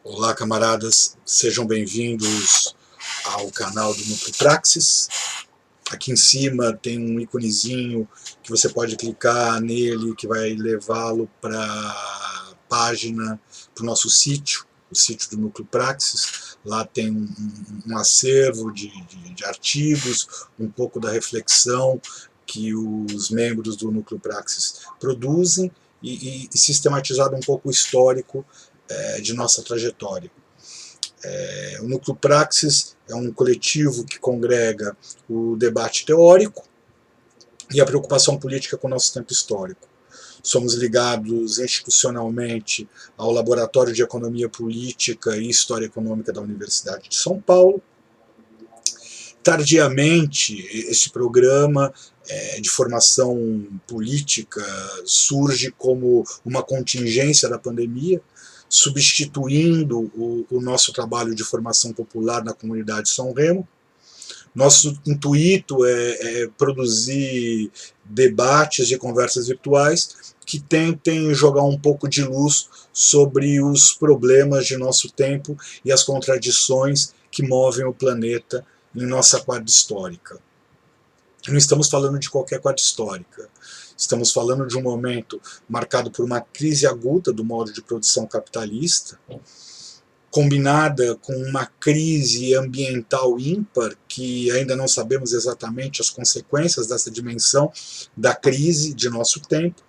Olá, camaradas, sejam bem-vindos ao canal do NucleoPraxis. Aqui em cima tem um íconezinho que você pode clicar nele, que vai levá-lo para a página, para o nosso sítio, o sítio do NucleoPraxis. Lá tem um acervo de artigos, um pouco da reflexão que os membros do NucleoPraxis produzem e sistematizado um pouco o histórico de nossa trajetória. O NucleoPraxis é um coletivo que congrega o debate teórico e a preocupação política com o nosso tempo histórico. Somos ligados institucionalmente ao Laboratório de Economia Política e História Econômica da Universidade de São Paulo. Tardiamente, esse programa de formação política surge como uma contingência da pandemia, substituindo o nosso trabalho de formação popular na comunidade São Remo. Nosso intuito é produzir debates e conversas virtuais que tentem jogar um pouco de luz sobre os problemas de nosso tempo e as contradições que movem o planeta em nossa quadra histórica. Não estamos falando de qualquer quadra histórica. Estamos falando de um momento marcado por uma crise aguda do modo de produção capitalista, combinada com uma crise ambiental ímpar, que ainda não sabemos exatamente as consequências dessa dimensão da crise de nosso tempo,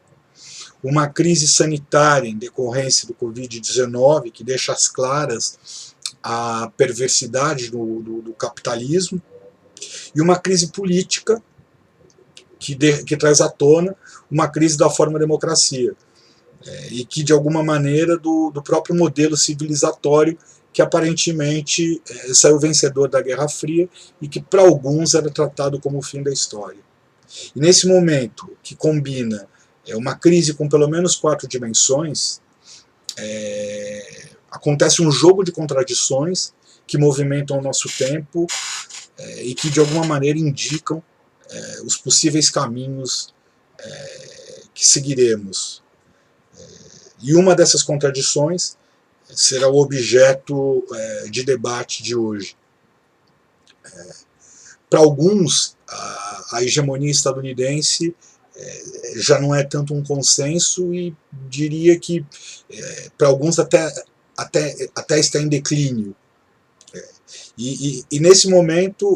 uma crise sanitária em decorrência do Covid-19, que deixa às claras a perversidade do capitalismo, e uma crise política que traz à tona uma crise da forma democracia, e que, de alguma maneira, do próprio modelo civilizatório que aparentemente saiu vencedor da Guerra Fria e que, para alguns, era tratado como o fim da história. E nesse momento, que combina uma crise com pelo menos 4 dimensões, acontece um jogo de contradições que movimentam o nosso tempo e que, de alguma maneira, indicam os possíveis caminhos que seguiremos. E uma dessas contradições será o objeto de debate de hoje. Para alguns, a hegemonia estadunidense já não é tanto um consenso e diria que, para alguns, até está em declínio. E nesse momento,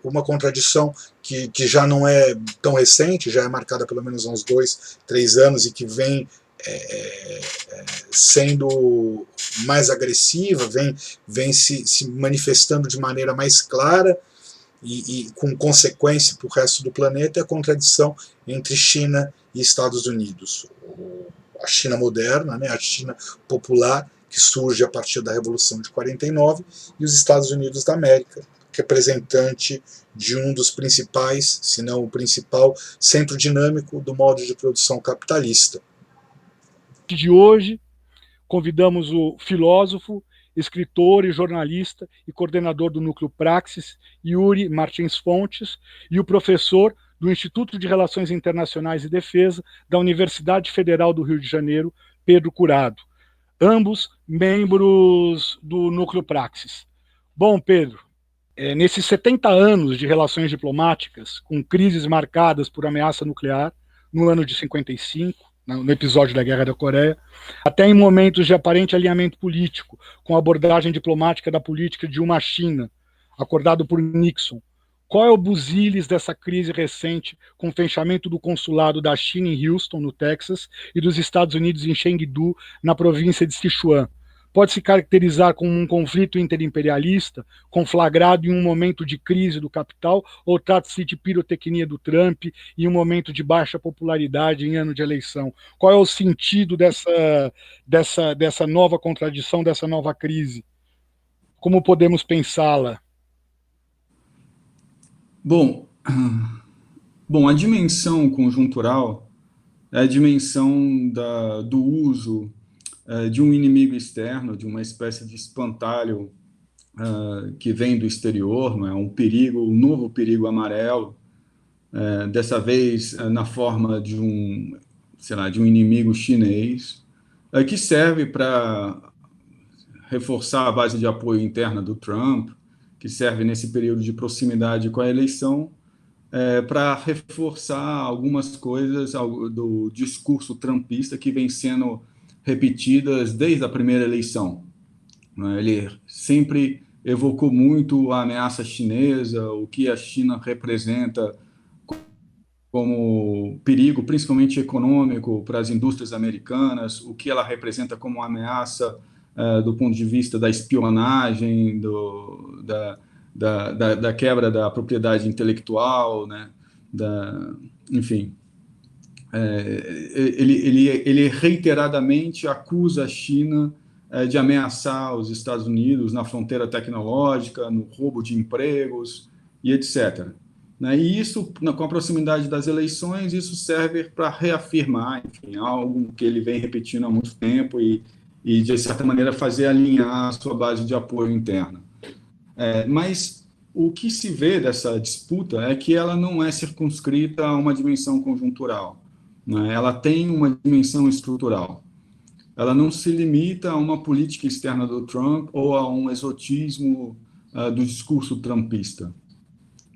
uma contradição que já não é tão recente, já é marcada pelo menos há uns 2, 3 anos e que vem sendo mais agressiva, vem se manifestando de maneira mais clara e com consequência para o resto do planeta, é a contradição entre China e Estados Unidos. A China moderna, a China popular, que surge a partir da Revolução de 49, e os Estados Unidos da América, representante de um dos principais, se não o principal, centro dinâmico do modo de produção capitalista. De hoje, convidamos o filósofo, escritor e jornalista e coordenador do NucleoPraxis, Yuri Martins Fontes, e o professor do Instituto de Relações Internacionais e Defesa da Universidade Federal do Rio de Janeiro, Pedro Curado, ambos membros do NucleoPraxis. Bom, Pedro, nesses 70 anos de relações diplomáticas, com crises marcadas por ameaça nuclear, no ano de 55, no episódio da Guerra da Coreia, até em momentos de aparente alinhamento político, com a abordagem diplomática da política de uma China, acordado por Nixon. Qual é o busilis dessa crise recente, com o fechamento do consulado da China em Houston, no Texas, e dos Estados Unidos em Chengdu, na província de Sichuan? Pode se caracterizar como um conflito interimperialista, conflagrado em um momento de crise do capital, ou trata-se de pirotecnia do Trump em um momento de baixa popularidade em ano de eleição? Qual é o sentido dessa nova contradição, dessa nova crise? Como podemos pensá-la? Bom, a dimensão conjuntural é a dimensão do uso de um inimigo externo, de uma espécie de espantalho que vem do exterior, não é? Um novo perigo amarelo, dessa vez na forma de um inimigo chinês, que serve para reforçar a base de apoio interna do Trump, que serve nesse período de proximidade com a eleição, para reforçar algumas coisas do discurso trumpista que vem sendo repetidas desde a primeira eleição. Ele sempre evocou muito a ameaça chinesa, o que a China representa como perigo, principalmente econômico, para as indústrias americanas, o que ela representa como ameaça do ponto de vista da espionagem, da quebra da propriedade intelectual, né? Enfim, ele reiteradamente acusa a China de ameaçar os Estados Unidos na fronteira tecnológica, no roubo de empregos e etc. E isso, com a proximidade das eleições, isso serve para reafirmar, enfim, algo que ele vem repetindo há muito tempo e de certa maneira, fazer alinhar a sua base de apoio interna. Mas o que se vê dessa disputa é que ela não é circunscrita a uma dimensão conjuntural, né? Ela tem uma dimensão estrutural. Ela não se limita a uma política externa do Trump ou a um exotismo do discurso trumpista,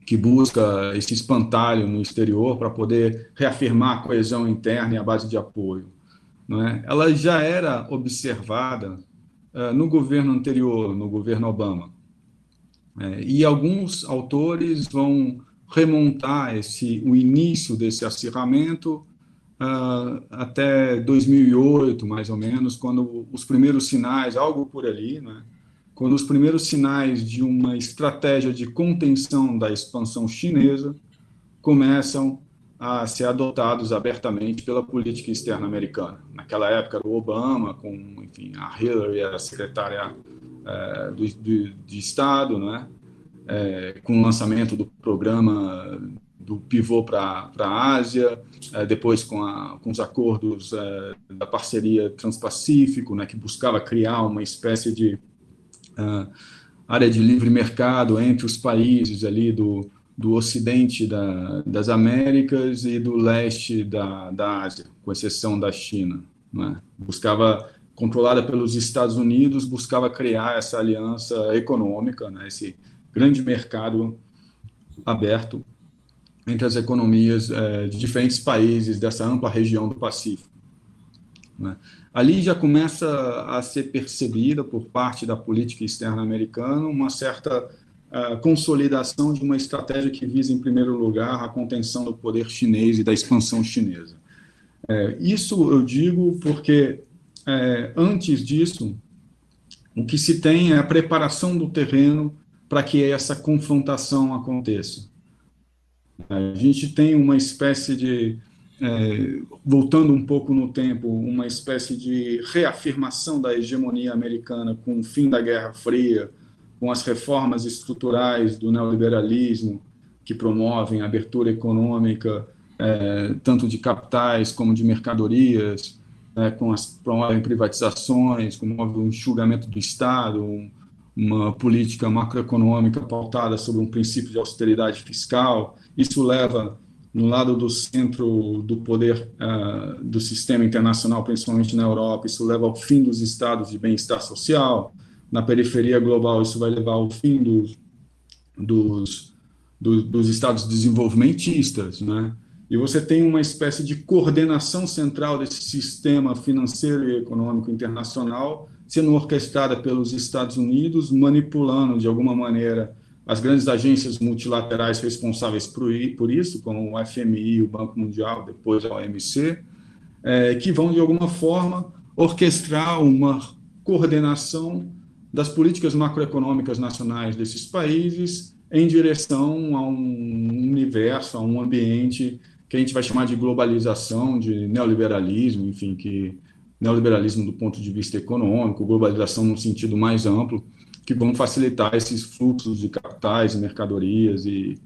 que busca esse espantalho no exterior para poder reafirmar a coesão interna e a base de apoio. Não é? Ela já era observada no governo anterior, no governo Obama. E alguns autores vão remontar o início desse acirramento até 2008, mais ou menos, quando os primeiros sinais, algo por ali, né, quando os primeiros sinais de uma estratégia de contenção da expansão chinesa começam a ser adotados abertamente pela política externa americana. Naquela época, o Obama, com, enfim, a Hillary, a secretária de Estado, né, com o lançamento do programa do pivô para a Ásia, depois com os acordos da parceria Transpacífico, né, que buscava criar uma espécie de área de livre mercado entre os países ali do ocidente das Américas e do leste da Ásia, com exceção da China, né? Buscava, controlada pelos Estados Unidos, buscava criar essa aliança econômica, né? Esse grande mercado aberto entre as economias de diferentes países dessa ampla região do Pacífico, né? Ali já começa a ser percebida por parte da política externa americana uma certa consolidação de uma estratégia que visa, em primeiro lugar, a contenção do poder chinês e da expansão chinesa. Isso eu digo porque, antes disso, o que se tem é a preparação do terreno para que essa confrontação aconteça. A gente tem uma espécie de, voltando um pouco no tempo, uma espécie de reafirmação da hegemonia americana com o fim da Guerra Fria, com as reformas estruturais do neoliberalismo, que promovem a abertura econômica, tanto de capitais como de mercadorias, promovem privatizações, promovem o enxugamento do Estado, uma política macroeconômica pautada sobre um princípio de austeridade fiscal. Isso leva, no lado do centro do poder do sistema internacional, principalmente na Europa, isso leva ao fim dos estados de bem-estar social. Na periferia global, isso vai levar ao fim dos estados desenvolvimentistas, né? E você tem uma espécie de coordenação central desse sistema financeiro e econômico internacional sendo orquestrada pelos Estados Unidos, manipulando, de alguma maneira, as grandes agências multilaterais responsáveis por isso, como o FMI, o Banco Mundial, depois a OMC, que vão, de alguma forma, orquestrar uma coordenação das políticas macroeconômicas nacionais desses países em direção a um universo, a um ambiente que a gente vai chamar de globalização, de neoliberalismo, enfim, neoliberalismo do ponto de vista econômico, globalização no sentido mais amplo, que vão facilitar esses fluxos de capitais e mercadorias e,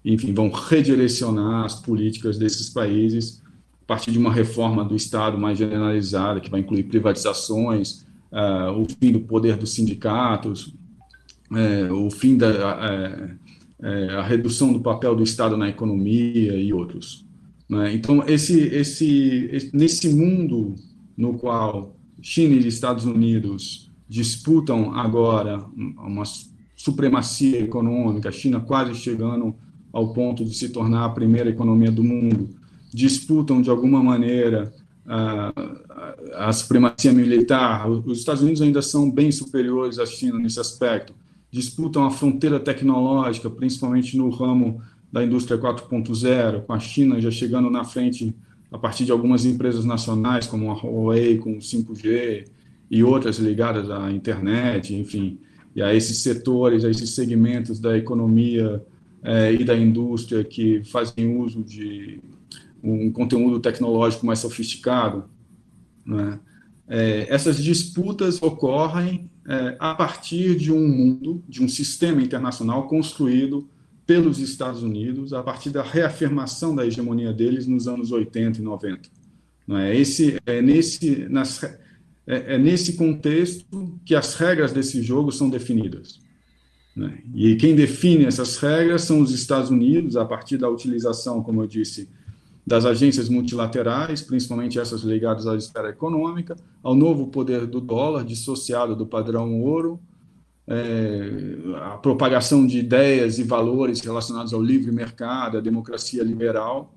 enfim, vão redirecionar as políticas desses países a partir de uma reforma do Estado mais generalizada, que vai incluir privatizações, o fim do poder dos sindicatos, o fim a redução do papel do Estado na economia e outros, né? Então, nesse mundo no qual China e Estados Unidos disputam agora uma supremacia econômica, a China quase chegando ao ponto de se tornar a primeira economia do mundo, disputam de alguma maneira a supremacia militar. Os Estados Unidos ainda são bem superiores à China nesse aspecto, disputam a fronteira tecnológica, principalmente no ramo da indústria 4.0, com a China já chegando na frente a partir de algumas empresas nacionais, como a Huawei com 5G e outras ligadas à internet, enfim, e a esses setores, a esses segmentos da economia e da indústria que fazem uso de um conteúdo tecnológico mais sofisticado, né? Essas disputas ocorrem a partir de um mundo, de um sistema internacional construído pelos Estados Unidos, a partir da reafirmação da hegemonia deles nos anos 80 e 90. Não é? É nesse contexto que as regras desse jogo são definidas, né? E quem define essas regras são os Estados Unidos, a partir da utilização, como eu disse, das agências multilaterais, principalmente essas ligadas à esfera econômica, ao novo poder do dólar, dissociado do padrão ouro, a propagação de ideias e valores relacionados ao livre mercado, à democracia liberal,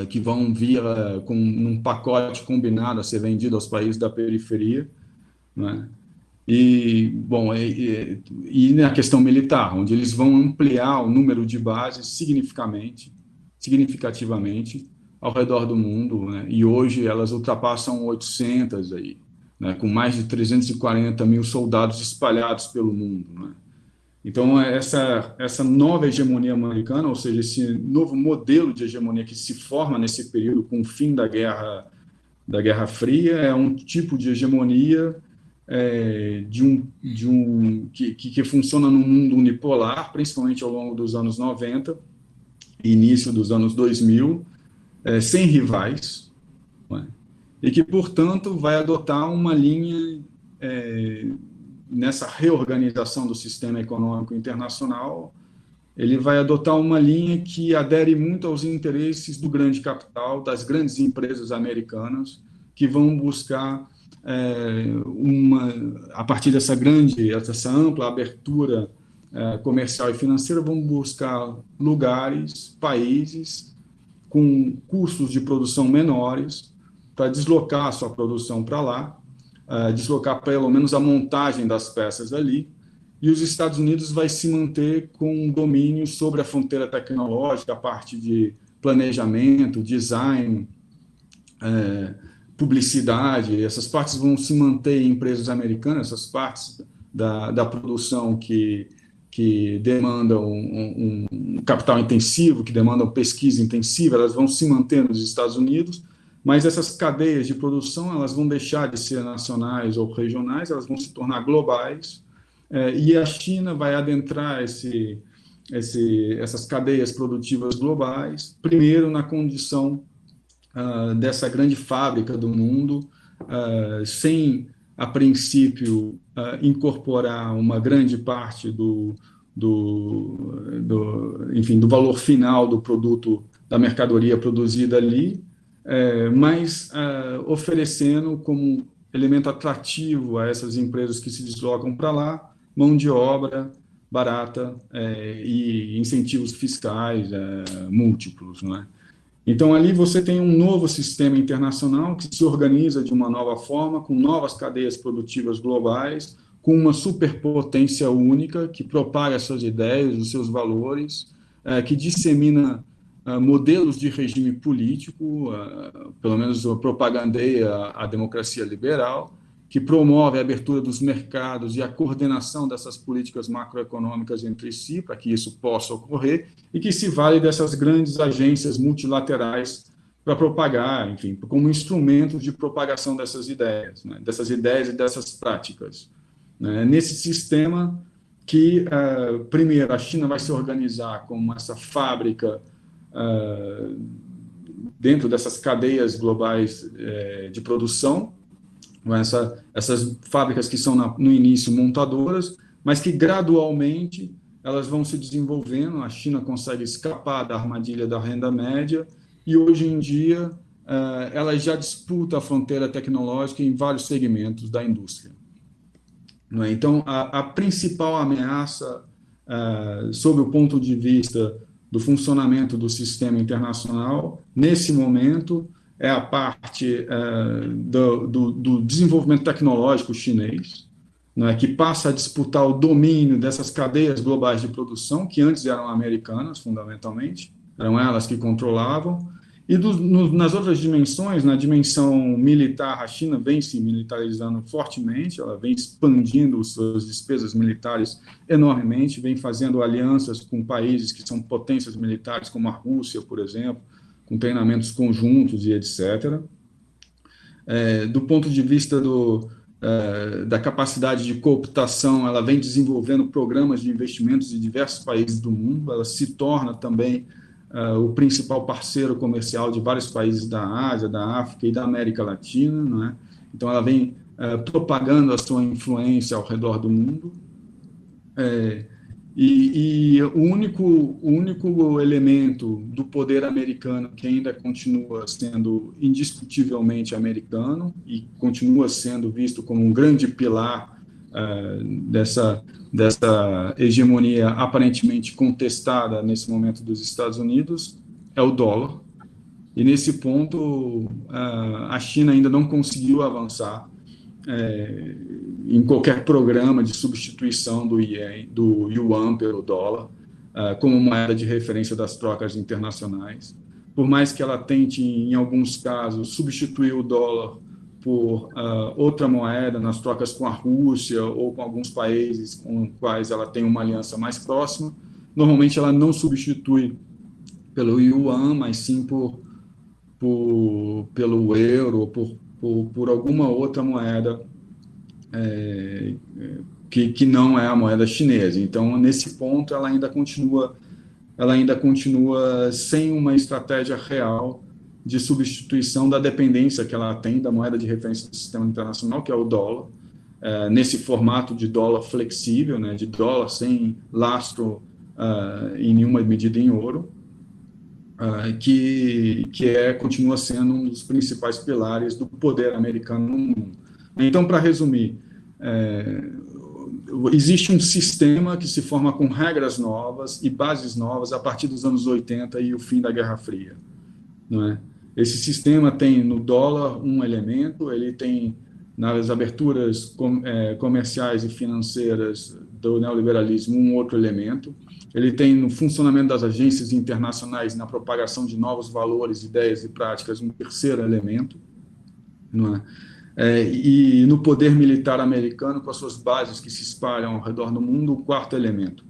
que vão vir com um pacote combinado a ser vendido aos países da periferia, né? E na questão militar, onde eles vão ampliar o número de bases significativamente ao redor do mundo, né? E hoje elas ultrapassam 800 aí, né? Com mais de 340 mil soldados espalhados pelo mundo, né? Então essa nova hegemonia americana, ou seja, esse novo modelo de hegemonia que se forma nesse período com o fim da Guerra Fria, é um tipo de hegemonia que funciona num mundo unipolar, principalmente ao longo dos anos 90 e início dos anos 2000, sem rivais, né? E que, portanto, vai adotar uma linha nessa reorganização do sistema econômico internacional. Ele vai adotar uma linha que adere muito aos interesses do grande capital, das grandes empresas americanas, que vão buscar a partir dessa ampla abertura comercial e financeira, vão buscar lugares, países com custos de produção menores para deslocar a sua produção para lá, deslocar pelo menos a montagem das peças ali, e os Estados Unidos vai se manter com um domínio sobre a fronteira tecnológica, a parte de planejamento, design, publicidade. Essas partes vão se manter em empresas americanas, essas partes da produção que demandam um capital intensivo, que demandam pesquisa intensiva, elas vão se manter nos Estados Unidos, mas essas cadeias de produção elas vão deixar de ser nacionais ou regionais, elas vão se tornar globais, e a China vai adentrar essas cadeias produtivas globais, primeiro na condição dessa grande fábrica do mundo, sem, a princípio, incorporar uma grande parte do valor final do produto, da mercadoria produzida ali, mas oferecendo como elemento atrativo a essas empresas que se deslocam para lá mão de obra barata e incentivos fiscais múltiplos, não é? Então, ali você tem um novo sistema internacional que se organiza de uma nova forma, com novas cadeias produtivas globais, com uma superpotência única que propaga suas ideias, os seus valores, que dissemina modelos de regime político, pelo menos propagandeia a democracia liberal, que promove a abertura dos mercados e a coordenação dessas políticas macroeconômicas entre si, para que isso possa ocorrer, e que se vale dessas grandes agências multilaterais para propagar, enfim, como instrumento de propagação dessas ideias, né, e dessas práticas. Nesse sistema que, primeiro, a China vai se organizar como essa fábrica dentro dessas cadeias globais de produção, essas fábricas que são no início montadoras, mas que gradualmente elas vão se desenvolvendo. A China consegue escapar da armadilha da renda média e hoje em dia ela já disputa a fronteira tecnológica em vários segmentos da indústria. não é? Então, a principal ameaça, sob o ponto de vista do funcionamento do sistema internacional, nesse momento, é a parte do desenvolvimento tecnológico chinês, não é? Que passa a disputar o domínio dessas cadeias globais de produção, que antes eram americanas, fundamentalmente, eram elas que controlavam. E nas outras dimensões, na dimensão militar, a China vem se militarizando fortemente, ela vem expandindo suas despesas militares enormemente, vem fazendo alianças com países que são potências militares, como a Rússia, por exemplo, com treinamentos conjuntos e etc. Do ponto de vista da capacidade de cooptação, ela vem desenvolvendo programas de investimentos em diversos países do mundo, ela se torna também o principal parceiro comercial de vários países da Ásia, da África e da América Latina, não é? Então, ela vem propagando a sua influência ao redor do mundo. E o único elemento do poder americano que ainda continua sendo indiscutivelmente americano e continua sendo visto como um grande pilar dessa hegemonia aparentemente contestada nesse momento dos Estados Unidos é o dólar. E nesse ponto a China ainda não conseguiu avançar em qualquer programa de substituição do yuan pelo dólar como moeda de referência das trocas internacionais. Por mais que ela tente, em alguns casos, substituir o dólar por outra moeda nas trocas com a Rússia ou com alguns países com os quais ela tem uma aliança mais próxima, normalmente ela não substitui pelo yuan, mas sim pelo euro, por alguma outra moeda que não é a moeda chinesa. Então, nesse ponto, ela ainda continua sem uma estratégia real de substituição da dependência que ela tem da moeda de referência do sistema internacional, que é o dólar, nesse formato de dólar flexível, né, de dólar sem lastro em nenhuma medida em ouro, que continua sendo um dos principais pilares do poder americano no mundo. Então, para resumir, existe um sistema que se forma com regras novas e bases novas a partir dos anos 80 e o fim da Guerra Fria, não é? Esse sistema tem no dólar um elemento, ele tem nas aberturas comerciais e financeiras do neoliberalismo um outro elemento, ele tem no funcionamento das agências internacionais, na propagação de novos valores, ideias e práticas, um terceiro elemento, não é? E no poder militar americano, com as suas bases que se espalham ao redor do mundo, o quarto elemento.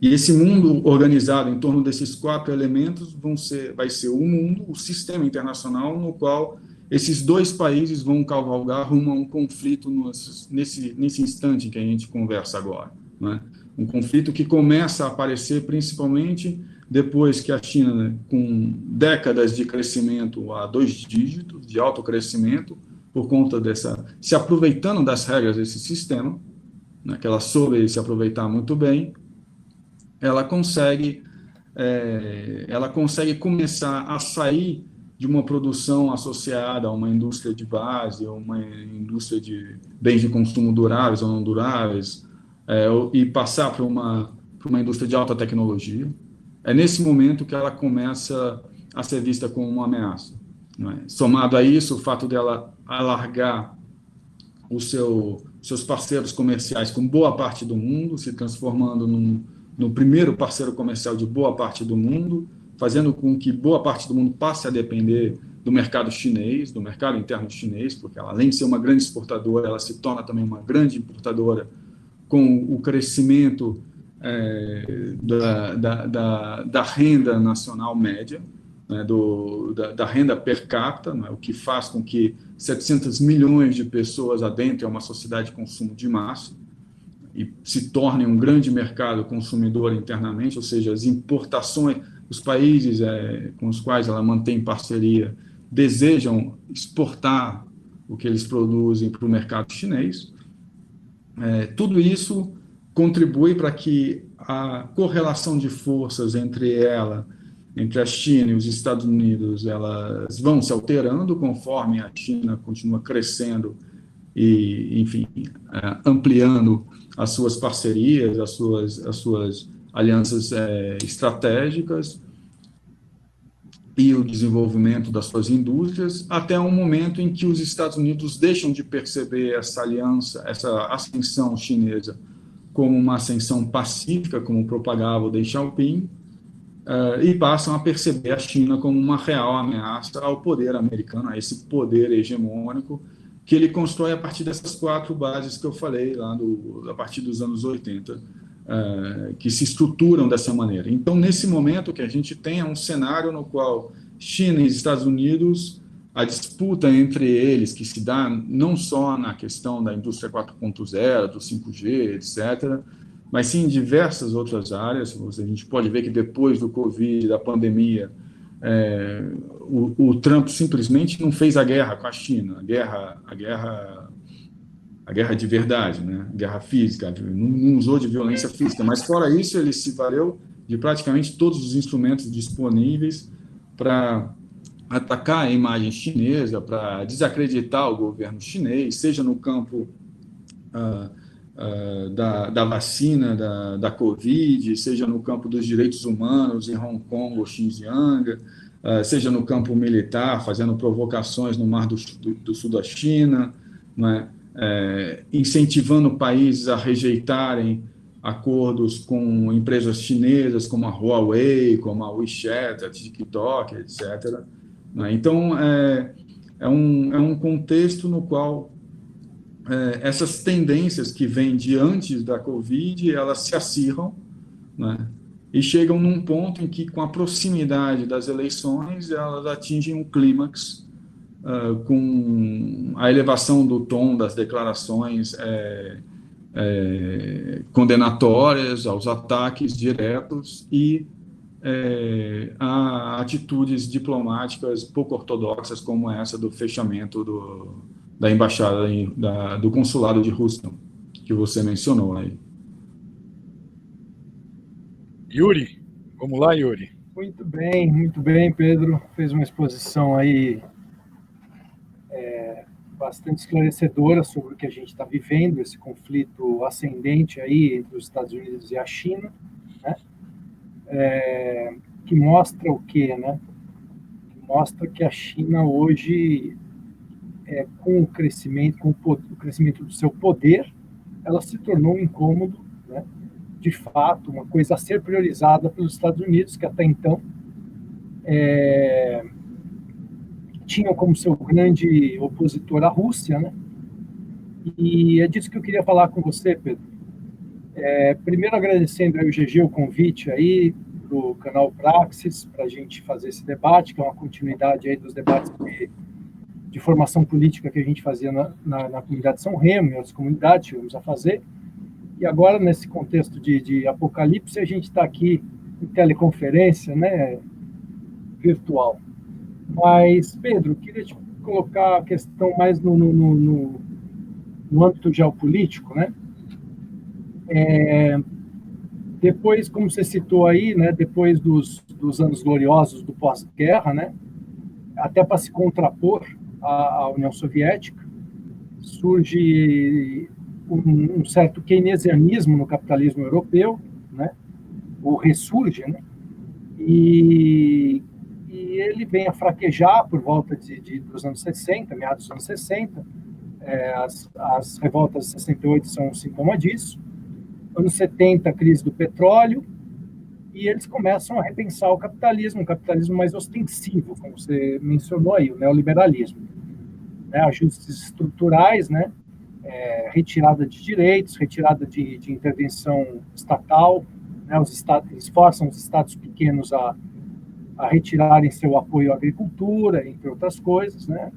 E esse mundo organizado em torno desses quatro elementos vai ser o mundo, o sistema internacional, no qual esses dois países vão cavalgar rumo a um conflito nesse instante em que a gente conversa agora, né? Um conflito que começa a aparecer principalmente depois que a China, com décadas de crescimento a 2 dígitos, de alto crescimento, por conta se aproveitando das regras desse sistema, né, que ela soube se aproveitar muito bem, ela consegue começar a sair de uma produção associada a uma indústria de base, ou uma indústria de bens de consumo duráveis ou não duráveis, e passar para uma indústria de alta tecnologia. É nesse momento que ela começa a ser vista como uma ameaça, não é? Somado a isso, o fato dela alargar os seus parceiros comerciais com boa parte do mundo, se transformando no primeiro parceiro comercial de boa parte do mundo, fazendo com que boa parte do mundo passe a depender do mercado chinês, do mercado interno chinês, porque ela, além de ser uma grande exportadora, ela se torna também uma grande importadora com o crescimento da renda nacional média, né, da renda per capita, né, o que faz com que 700 milhões de pessoas adentrem uma sociedade de consumo de massa e se tornem um grande mercado consumidor internamente, ou seja, as importações, os países com os quais ela mantém parceria desejam exportar o que eles produzem para o mercado chinês. Tudo isso contribui para que a correlação de forças entre a China e os Estados Unidos, elas vão se alterando conforme a China continua crescendo e enfim, ampliando as suas parcerias, as suas alianças estratégicas e o desenvolvimento das suas indústrias, até um momento em que os Estados Unidos deixam de perceber essa aliança, essa ascensão chinesa como uma ascensão pacífica, como propagava o Deng Xiaoping, e passam a perceber a China como uma real ameaça ao poder americano, a esse poder hegemônico que ele constrói a partir dessas 4 bases que eu falei lá a partir dos anos 80, que se estruturam dessa maneira. Então, nesse momento que a gente tem um cenário no qual China e Estados Unidos, a disputa entre eles, que se dá não só na questão da indústria 4.0, do 5G, etc., mas sim em diversas outras áreas. A gente pode ver que depois do Covid, da pandemia, o Trump simplesmente não fez a guerra com a China, a guerra de verdade, né? Guerra física, não usou de violência física, mas fora isso ele se valeu de praticamente todos os instrumentos disponíveis para atacar a imagem chinesa, para desacreditar o governo chinês, seja no campo da vacina, da Covid, seja no campo dos direitos humanos em Hong Kong ou Xinjiang, seja no campo militar, fazendo provocações no Mar do Sul da China, né? Incentivando países a rejeitarem acordos com empresas chinesas como a Huawei, como a WeChat, a TikTok, etc. Né? Então, é um contexto no qual essas tendências que vêm de antes da Covid, elas se acirram, né? E chegam num ponto em que, com a proximidade das eleições, elas atingem um clímax, com a elevação do tom das declarações condenatórias aos ataques diretos e a atitudes diplomáticas pouco ortodoxas, como essa do fechamento da embaixada, do consulado de Houston, que você mencionou aí. Yuri, vamos lá, Yuri. Muito bem, Pedro. Fez uma exposição aí bastante esclarecedora sobre o que a gente está vivendo, esse conflito ascendente aí entre os Estados Unidos e a China, né? Que mostra o quê, né? Mostra que a China hoje, com o crescimento do seu poder, ela se tornou um incômodo, né? De fato, uma coisa a ser priorizada pelos Estados Unidos, que até então tinham como seu grande opositor a Rússia, né? E é disso que eu queria falar com você, Pedro. Primeiro agradecendo aí o GG o convite aí do canal Praxis para a gente fazer esse debate, que é uma continuidade aí dos debates de formação política que a gente fazia na comunidade São Remo e outras comunidades tivemos a fazer. E agora, nesse contexto de apocalipse, a gente está aqui em teleconferência, né, virtual. Mas, Pedro, queria te colocar a questão mais no âmbito geopolítico, né? Depois, como você citou aí, né, depois dos anos gloriosos do pós-guerra, né, até para se contrapor à União Soviética, surge um certo keynesianismo no capitalismo europeu, né, ou ressurge, né, e ele vem a fraquejar por volta dos anos 60, meados dos anos 60. As revoltas de 68 são um sintoma disso. Anos 70, a crise do petróleo, e eles começam a repensar o capitalismo, um capitalismo mais ostensivo, como você mencionou aí, o neoliberalismo, né, ajustes estruturais, né, retirada de direitos, retirada de intervenção estatal, né, os estados forçam os estados pequenos a retirarem seu apoio à agricultura, entre outras coisas, né?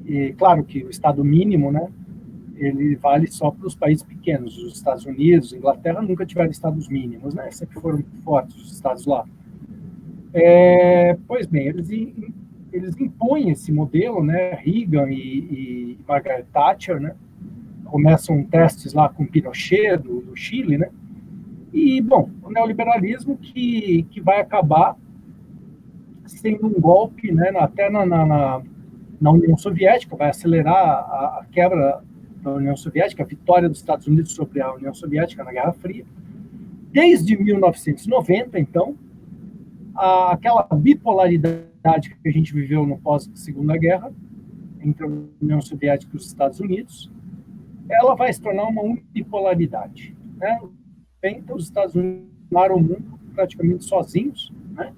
E claro que o estado mínimo, né, ele vale só para os países pequenos. Os Estados Unidos, Inglaterra nunca tiveram estados mínimos, né? Sempre foram fortes os estados lá. Pois bem, eles impõem esse modelo, né? Reagan e Margaret Thatcher, né? Começam testes lá com Pinochet do Chile, né? E bom, o neoliberalismo que vai acabar sendo um golpe, né? Até na União Soviética, vai acelerar a quebra União Soviética, a vitória dos Estados Unidos sobre a União Soviética na Guerra Fria. Desde 1990, então, aquela bipolaridade que a gente viveu no pós-Segunda Guerra, entre a União Soviética e os Estados Unidos, ela vai se tornar uma unipolaridade. Né? Então, os Estados Unidos dominaram o mundo praticamente sozinhos. Né?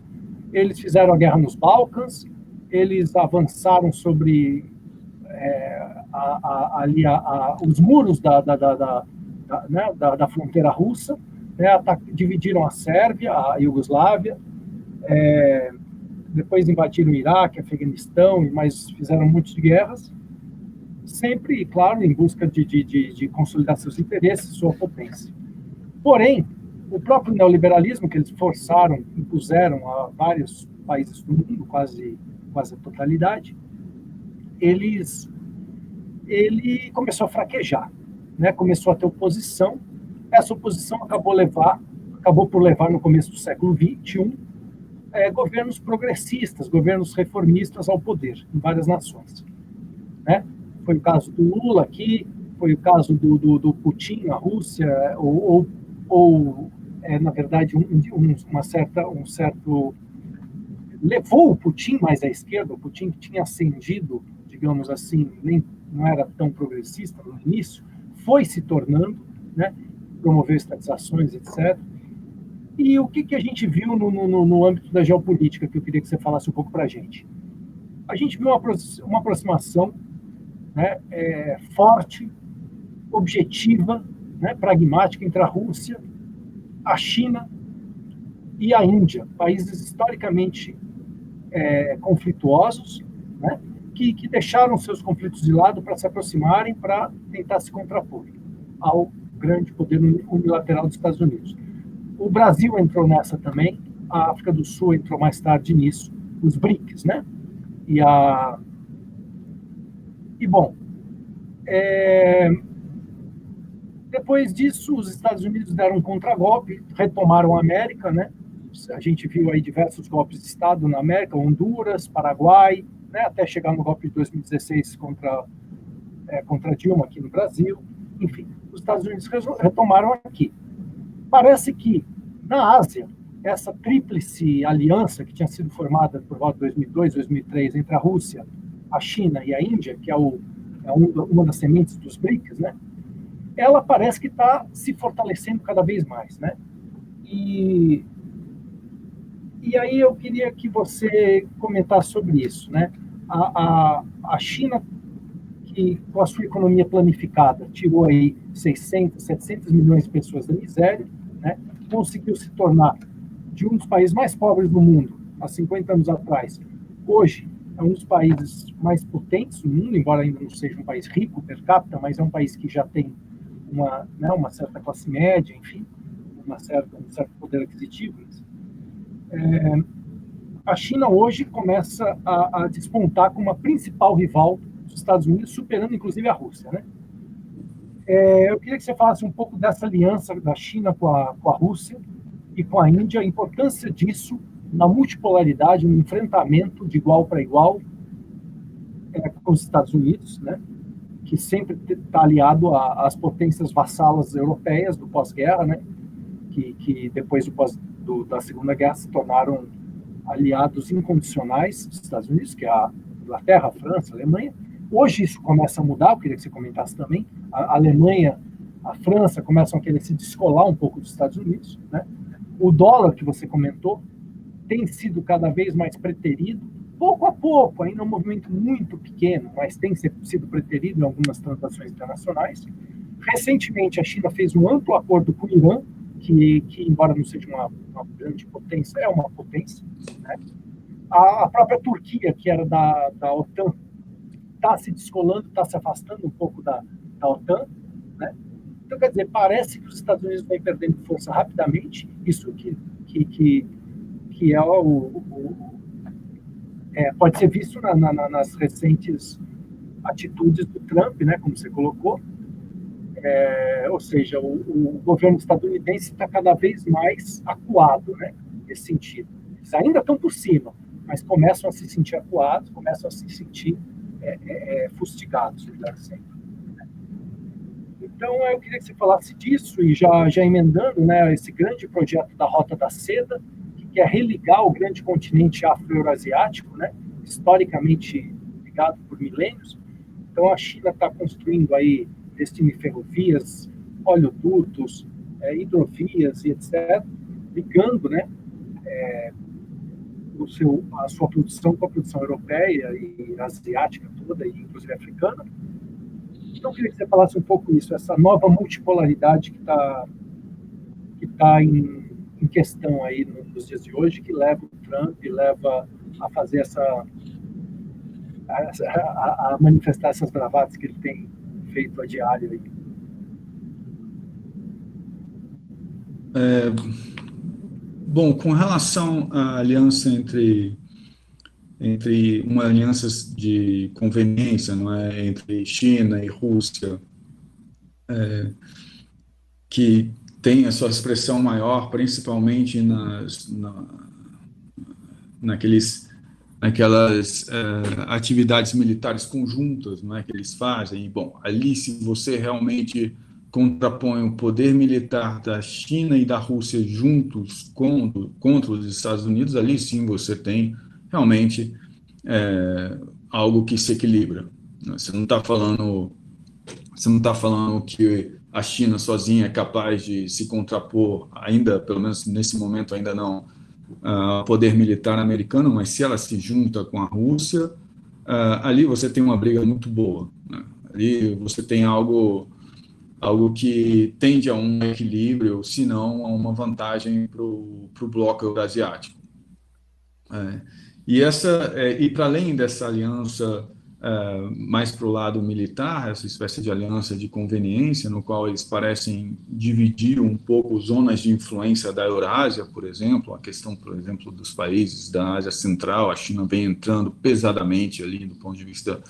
Eles fizeram a guerra nos Balcãs, eles avançaram sobre os muros da fronteira russa, né? Dividiram a Sérvia, a Iugoslávia, depois invadiram o Iraque, Afeganistão, mas fizeram um monte de guerras, sempre, claro, em busca de consolidar seus interesses, sua potência. Porém, o próprio neoliberalismo que eles impuseram a vários países do mundo, quase a totalidade, ele começou a fraquejar, né? Começou a ter oposição. Essa oposição acabou por levar no começo do século XXI governos progressistas, governos reformistas ao poder em várias nações. Né? Foi o caso do Lula aqui, foi o caso do Putin na Rússia, na verdade, levou o Putin mais à esquerda. O Putin, que tinha ascendido, digamos assim, não era tão progressista no início, foi se tornando, né? Promoveu estatizações, etc. E o que a gente viu no âmbito da geopolítica, que eu queria que você falasse um pouco para a gente? A gente viu uma aproximação, né, forte, objetiva, né, pragmática entre a Rússia, a China e a Índia, países historicamente conflituosos, né, que deixaram seus conflitos de lado para se aproximarem, para tentar se contrapor ao grande poder unilateral dos Estados Unidos. O Brasil entrou nessa também, a África do Sul entrou mais tarde nisso, os BRICS, né? Bom, depois disso, os Estados Unidos deram um contragolpe, retomaram a América, né? A gente viu aí diversos golpes de Estado na América, Honduras, Paraguai, né? Até chegar no golpe de 2016 contra Dilma aqui no Brasil. Enfim, os Estados Unidos retomaram aqui. Parece que, na Ásia, essa tríplice aliança que tinha sido formada por volta de 2002, 2003, entre a Rússia, a China e a Índia, que é uma das sementes dos BRICS, né? Ela parece que está se fortalecendo cada vez mais. Né? E aí eu queria que você comentasse sobre isso. Né? A China, que com a sua economia planificada tirou aí 600, 700 milhões de pessoas da miséria, né? Conseguiu se tornar de um dos países mais pobres do mundo há 50 anos atrás. Hoje é um dos países mais potentes do mundo, embora ainda não seja um país rico per capita, mas é um país que já tem uma certa classe média, enfim, um certo poder aquisitivo. A China hoje começa a despontar como a principal rival dos Estados Unidos, superando inclusive a Rússia. Né? Eu queria que você falasse um pouco dessa aliança da China com a Rússia e com a Índia, a importância disso na multipolaridade, no enfrentamento de igual para igual com os Estados Unidos, né? Que sempre está aliado às potências vassalas europeias do pós-guerra, né? Que depois da Segunda Guerra se tornaram aliados incondicionais dos Estados Unidos, que é a Inglaterra, a França, a Alemanha. Hoje isso começa a mudar, eu queria que você comentasse também. A Alemanha, a França começam a querer se descolar um pouco dos Estados Unidos. Né? O dólar, que você comentou, tem sido cada vez mais preterido, pouco a pouco, ainda é um movimento muito pequeno, mas tem sido preterido em algumas transações internacionais. Recentemente, a China fez um amplo acordo com o Irã, que embora não seja uma grande potência, é uma potência. Né? A própria Turquia, que era da OTAN, está se descolando, está se afastando um pouco da OTAN. Né? Então, quer dizer, parece que os Estados Unidos vêm perdendo força rapidamente, isso que pode ser visto nas recentes atitudes do Trump, né, como você colocou. Ou seja, o governo estadunidense está cada vez mais acuado, né, nesse sentido. Eles ainda estão por cima, mas começam a se sentir acuados, começam a se sentir fustigados, sempre. Então, eu queria que você falasse disso e já emendando, né, esse grande projeto da Rota da Seda, que quer religar o grande continente afro-eurasiático, né, historicamente ligado por milênios. Então, a China está construindo aí ferrovias, oleodutos, hidrovias e etc., ligando, né, a sua produção com a produção europeia e asiática toda, e inclusive africana. Então, eu queria que você falasse um pouco isso, essa nova multipolaridade que tá em questão aí nos dias de hoje, que leva o Trump, leva a fazer a manifestar essas bravatas que ele tem feito a diário aí. Bom, com relação à aliança entre uma aliança de conveniência, não é, entre China e Rússia, que tem a sua expressão maior, principalmente naquelas atividades militares conjuntas, não é, que eles fazem. E, bom, ali, se você realmente contrapõe o poder militar da China e da Rússia juntos contra os Estados Unidos, ali sim você tem realmente algo que se equilibra. Você não está falando que a China sozinha é capaz de se contrapor, ainda, pelo menos nesse momento ainda não, ao poder militar americano, mas se ela se junta com a Rússia, ali você tem uma briga muito boa, né? Ali você tem algo que tende a um equilíbrio, se não a uma vantagem para o bloco eurasiático. E para além dessa aliança mais para o lado militar, essa espécie de aliança de conveniência, no qual eles parecem dividir um pouco zonas de influência da Eurásia, por exemplo, a questão, por exemplo, dos países da Ásia Central, a China vem entrando pesadamente ali do ponto de vista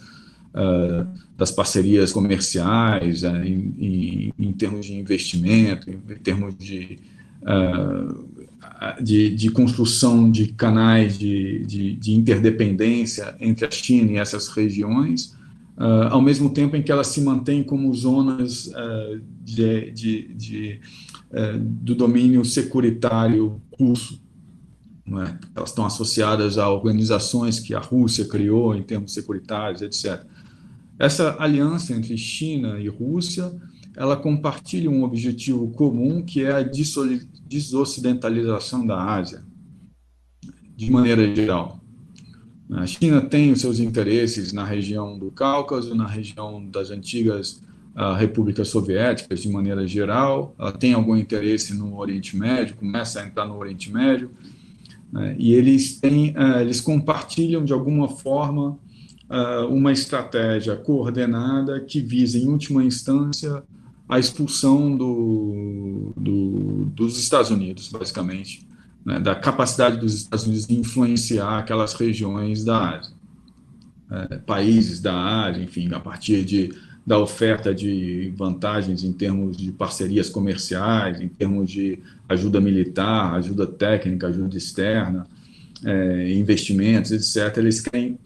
das parcerias comerciais, em termos de investimento, em termos de construção de canais de interdependência entre a China e essas regiões, ao mesmo tempo em que elas se mantêm como zonas do domínio securitário russo. Não é? Elas estão associadas a organizações que a Rússia criou em termos securitários, etc. Essa aliança entre China e Rússia, ela compartilha um objetivo comum, que é a desocidentalização da Ásia, de maneira geral. A China tem os seus interesses na região do Cáucaso, na região das antigas repúblicas soviéticas, de maneira geral. Ela tem algum interesse no Oriente Médio, começa a entrar no Oriente Médio, e eles compartilham, de alguma forma, uma estratégia coordenada que visa, em última instância, a expulsão dos Estados Unidos, basicamente, né, da capacidade dos Estados Unidos de influenciar aquelas regiões da Ásia, países da Ásia, enfim, a partir da oferta de vantagens em termos de parcerias comerciais, em termos de ajuda militar, ajuda técnica, ajuda externa, investimentos, etc.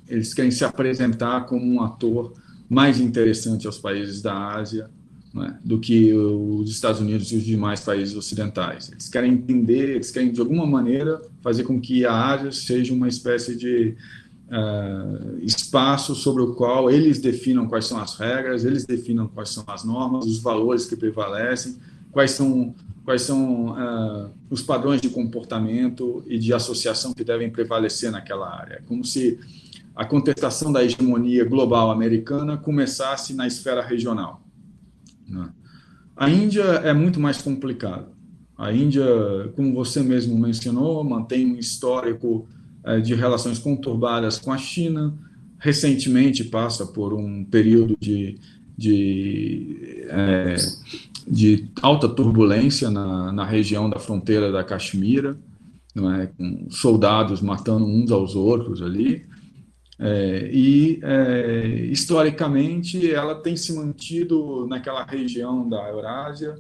Eles querem se apresentar como um ator mais interessante aos países da Ásia, né, do que os Estados Unidos e os demais países ocidentais. Eles querem entender, eles querem, de alguma maneira, fazer com que a Ásia seja uma espécie de espaço sobre o qual eles definam quais são as regras, eles definam quais são as normas, os valores que prevalecem, quais são os padrões de comportamento e de associação que devem prevalecer naquela área. É como se a contestação da hegemonia global americana começasse na esfera regional. A Índia é muito mais complicado. A Índia, como você mesmo mencionou, mantém um histórico de relações conturbadas com a China, recentemente passa por um período de alta turbulência na região da fronteira da Caxemira, não é? Com soldados matando uns aos outros ali. Historicamente, ela tem se mantido naquela região da Eurásia,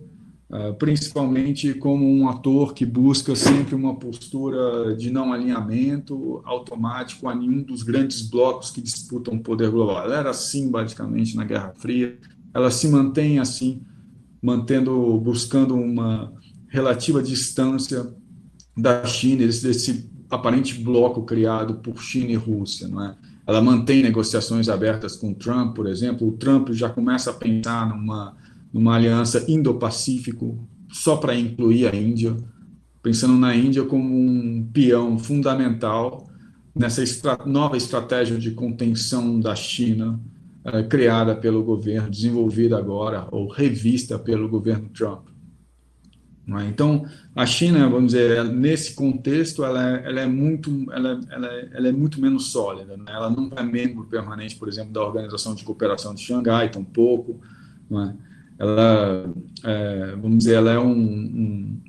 principalmente como um ator que busca sempre uma postura de não alinhamento automático a nenhum dos grandes blocos que disputam o poder global. Ela era assim, basicamente, na Guerra Fria, ela se mantém assim buscando uma relativa distância da China, desse aparente bloco criado por China e Rússia, não é? Ela mantém negociações abertas com o Trump, por exemplo. O Trump já começa a pensar numa aliança Indo-Pacífico só para incluir a Índia, pensando na Índia como um peão fundamental nessa nova estratégia de contenção da China, criada pelo governo, desenvolvida agora, ou revista pelo governo Trump. Então, a China, vamos dizer, nesse contexto, ela é muito menos sólida, né? Ela não é membro permanente, por exemplo, da Organização de Cooperação de Xangai, tampouco, né? Ela, vamos dizer, ela é um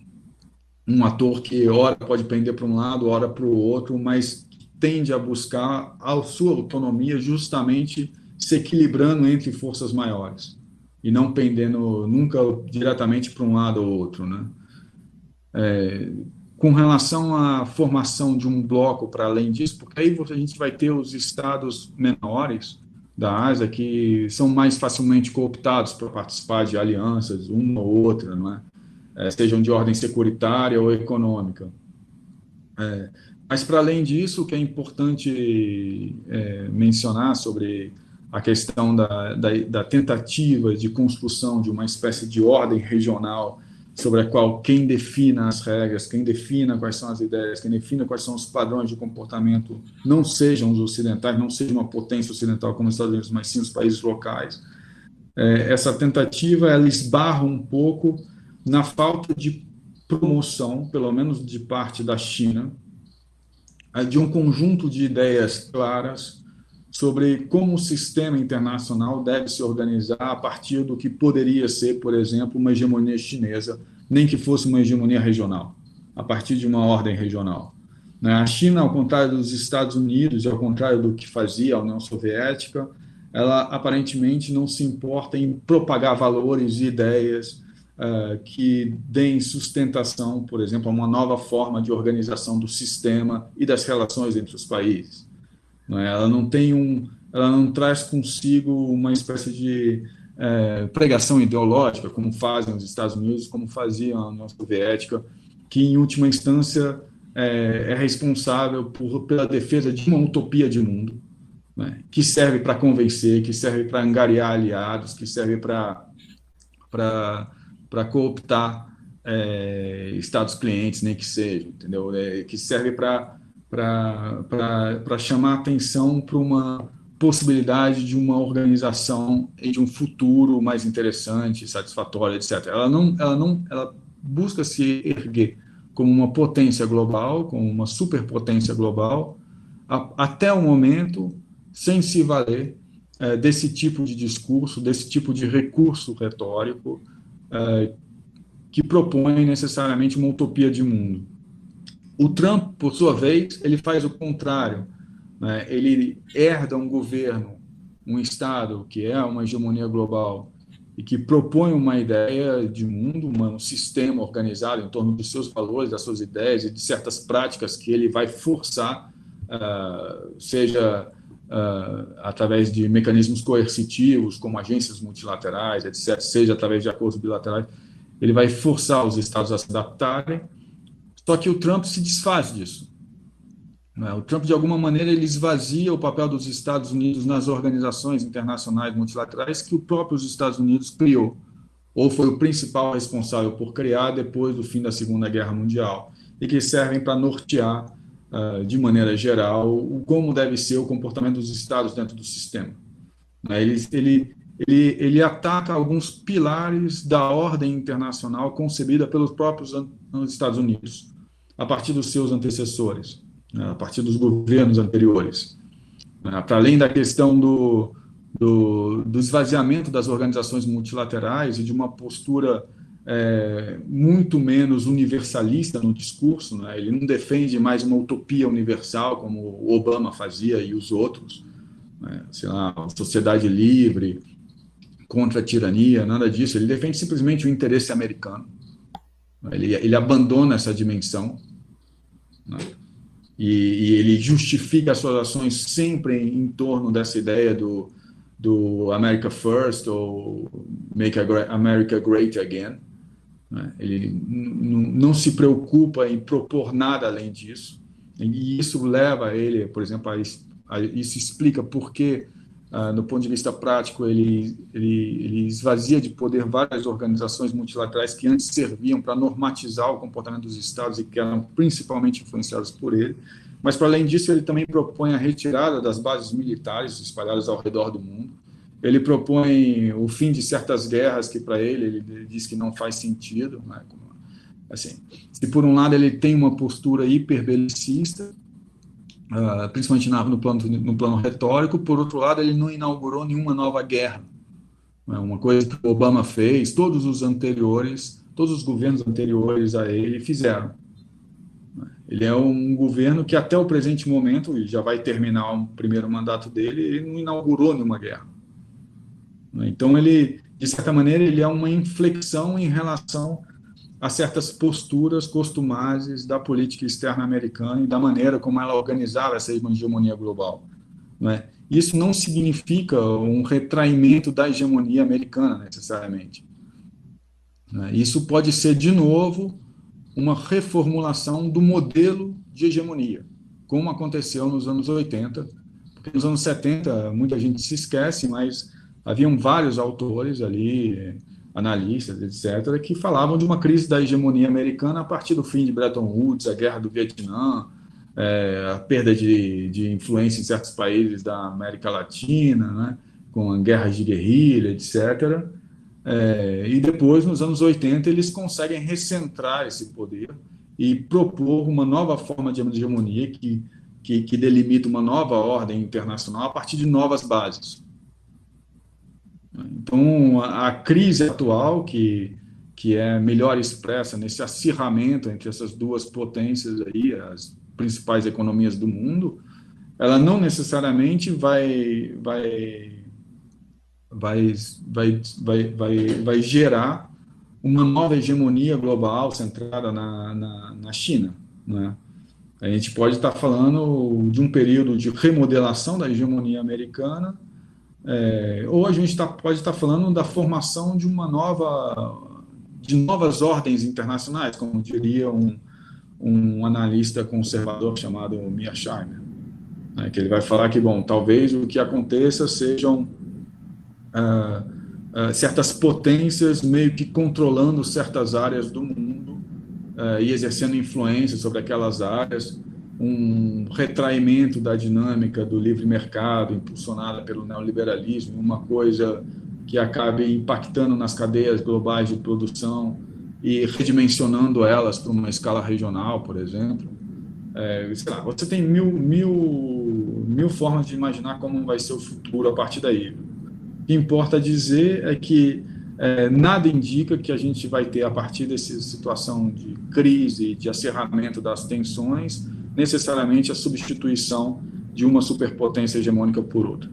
ator que ora pode pender para um lado, ora para o outro, mas tende a buscar a sua autonomia justamente se equilibrando entre forças maiores e não pendendo nunca diretamente para um lado ou outro, né? Com relação à formação de um bloco para além disso, porque aí a gente vai ter os estados menores da Ásia que são mais facilmente cooptados para participar de alianças, uma ou outra, não é? Sejam de ordem securitária ou econômica. Mas, para além disso, o que é importante mencionar sobre a questão da tentativa de construção de uma espécie de ordem regional sobre a qual quem defina as regras, quem defina quais são as ideias, quem defina quais são os padrões de comportamento, não sejam os ocidentais, não seja uma potência ocidental como os Estados Unidos, mas sim os países locais. Essa tentativa, ela esbarra um pouco na falta de promoção, pelo menos de parte da China, de um conjunto de ideias claras sobre como o sistema internacional deve se organizar a partir do que poderia ser, por exemplo, uma hegemonia chinesa, nem que fosse uma hegemonia regional, a partir de uma ordem regional. A China, ao contrário dos Estados Unidos, e ao contrário do que fazia a União Soviética, ela aparentemente não se importa em propagar valores e ideias que deem sustentação, por exemplo, a uma nova forma de organização do sistema e das relações entre os países. Ela não traz consigo uma espécie de pregação ideológica, como fazem os Estados Unidos, como fazia a União Soviética, que, em última instância, é responsável pela defesa de uma utopia de mundo, né, que serve para convencer, que serve para angariar aliados, que serve para cooptar estados clientes, nem que seja, entendeu? Que serve para chamar atenção para uma possibilidade de uma organização e de um futuro mais interessante, satisfatório, etc. Ela busca se erguer como uma potência global, como uma superpotência global, até o momento, sem se valer desse tipo de discurso, desse tipo de recurso retórico que propõe necessariamente uma utopia de mundo. O Trump, por sua vez, ele faz o contrário, né? Ele herda um governo, um Estado que é uma hegemonia global e que propõe uma ideia de mundo, um sistema organizado em torno dos seus valores, das suas ideias e de certas práticas que ele vai forçar, seja através de mecanismos coercitivos, como agências multilaterais, etc., seja através de acordos bilaterais. Ele vai forçar os Estados a se adaptarem. Só que o Trump se desfaz disso. O Trump, de alguma maneira, ele esvazia o papel dos Estados Unidos nas organizações internacionais multilaterais que o próprio Estados Unidos criou, ou foi o principal responsável por criar depois do fim da Segunda Guerra Mundial, e que servem para nortear, de maneira geral, como deve ser o comportamento dos Estados dentro do sistema. Ele ataca alguns pilares da ordem internacional concebida pelos próprios Estados Unidos, a partir dos seus antecessores, a partir dos governos anteriores. Para além da questão do esvaziamento das organizações multilaterais e de uma postura muito menos universalista no discurso, né? Ele não defende mais uma utopia universal, como o Obama fazia e os outros, né? Sei lá, sociedade livre, contra a tirania, nada disso. Ele defende simplesmente o interesse americano. Ele abandona essa dimensão, né? E ele justifica as suas ações sempre em torno dessa ideia do America First ou Make America Great Again, né? Ele não se preocupa em propor nada além disso, e isso leva ele, por exemplo, isso explica por que, do ponto de vista prático, ele esvazia de poder várias organizações multilaterais que antes serviam para normatizar o comportamento dos Estados e que eram principalmente influenciados por ele. Mas, para além disso, ele também propõe a retirada das bases militares espalhadas ao redor do mundo. Ele propõe o fim de certas guerras que, para ele diz que não faz sentido, né? Assim, se por um lado ele tem uma postura hiperbelicista, principalmente no plano retórico, por outro lado ele não inaugurou nenhuma nova guerra. Uma coisa que o Obama fez, todos os governos anteriores a ele fizeram. Ele é um governo que até o presente momento, e já vai terminar o primeiro mandato dele, ele não inaugurou nenhuma guerra. Então ele, de certa maneira, ele é uma inflexão em relação a certas posturas costumazes da política externa americana e da maneira como ela organizava essa hegemonia global, não é? Isso não significa um retraimento da hegemonia americana, necessariamente. Isso pode ser, de novo, uma reformulação do modelo de hegemonia, como aconteceu nos anos 80, porque nos anos 70 muita gente se esquece, mas haviam vários autores ali, analistas, etc., que falavam de uma crise da hegemonia americana a partir do fim de Bretton Woods, a guerra do Vietnã, a perda de influência em certos países da América Latina, né, com guerras de guerrilha, etc. E depois, nos anos 80, eles conseguem recentrar esse poder e propor uma nova forma de hegemonia que delimita uma nova ordem internacional a partir de novas bases. Então, a crise atual, que é melhor expressa nesse acirramento entre essas duas potências aí, as principais economias do mundo, ela não necessariamente vai gerar uma nova hegemonia global centrada na China, né? A gente pode estar falando de um período de remodelação da hegemonia americana, ou a gente pode estar falando da formação de novas ordens internacionais, como diria um analista conservador chamado Mearsheimer, né, que ele vai falar que, bom, talvez o que aconteça sejam certas potências meio que controlando certas áreas do mundo e exercendo influência sobre aquelas áreas, um retraimento da dinâmica do livre mercado impulsionada pelo neoliberalismo, uma coisa que acabe impactando nas cadeias globais de produção e redimensionando elas para uma escala regional, por exemplo. Sei lá, você tem mil formas de imaginar como vai ser o futuro a partir daí. O que importa dizer é que nada indica que a gente vai ter, a partir dessa situação de crise, de acirramento das tensões, necessariamente a substituição de uma superpotência hegemônica por outra.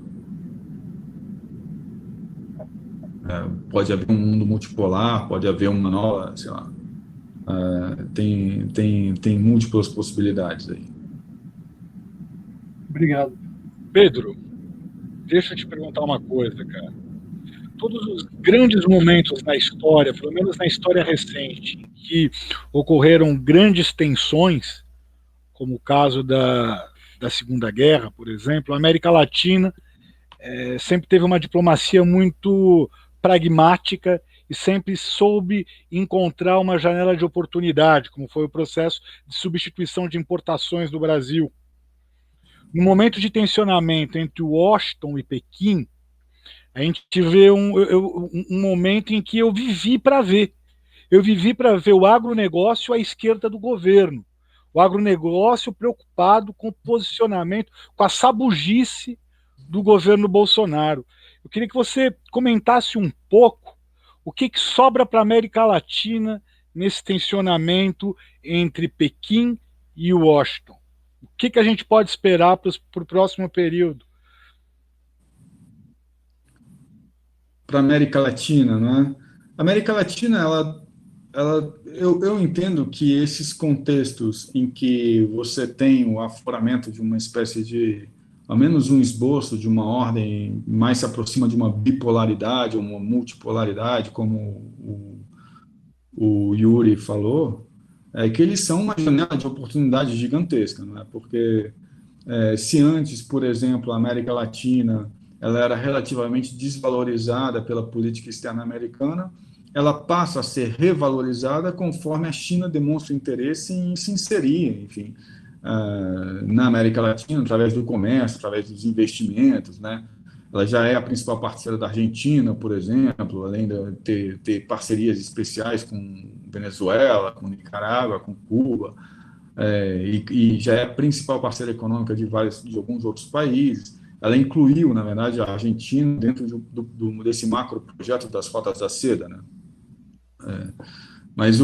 Pode haver um mundo multipolar, pode haver uma nova, sei lá, tem múltiplas possibilidades aí. Obrigado. Pedro, deixa eu te perguntar uma coisa, cara. Todos os grandes momentos na história, pelo menos na história recente, em que ocorreram grandes tensões, como o caso da Segunda Guerra, por exemplo, a América Latina sempre teve uma diplomacia muito pragmática e sempre soube encontrar uma janela de oportunidade, como foi o processo de substituição de importações do Brasil. No momento de tensionamento entre Washington e Pequim, a gente vê um momento em que eu vivi para ver. Eu vivi para ver o agronegócio à esquerda do governo. O agronegócio preocupado com o posicionamento, com a sabugice do governo Bolsonaro. Eu queria que você comentasse um pouco o que sobra para a América Latina nesse tensionamento entre Pequim e Washington. O que a gente pode esperar para o próximo período? Para a América Latina, né? A América Latina, eu entendo que esses contextos em que você tem o afloramento de uma espécie de ao menos um esboço de uma ordem mais se aproxima de uma bipolaridade ou uma multipolaridade, como o Yuri falou, é que eles são uma janela de oportunidade gigantesca, não é? Porque se antes, por exemplo, a América Latina ela era relativamente desvalorizada pela política externa americana, ela passa a ser revalorizada conforme a China demonstra interesse em se inserir, enfim, na América Latina, através do comércio, através dos investimentos, né? Ela já é a principal parceira da Argentina, por exemplo, além de ter parcerias especiais com Venezuela, com Nicarágua, com Cuba, e já é a principal parceira econômica de alguns outros países. Ela incluiu, na verdade, a Argentina dentro desse macro projeto das rotas da seda, né? Mas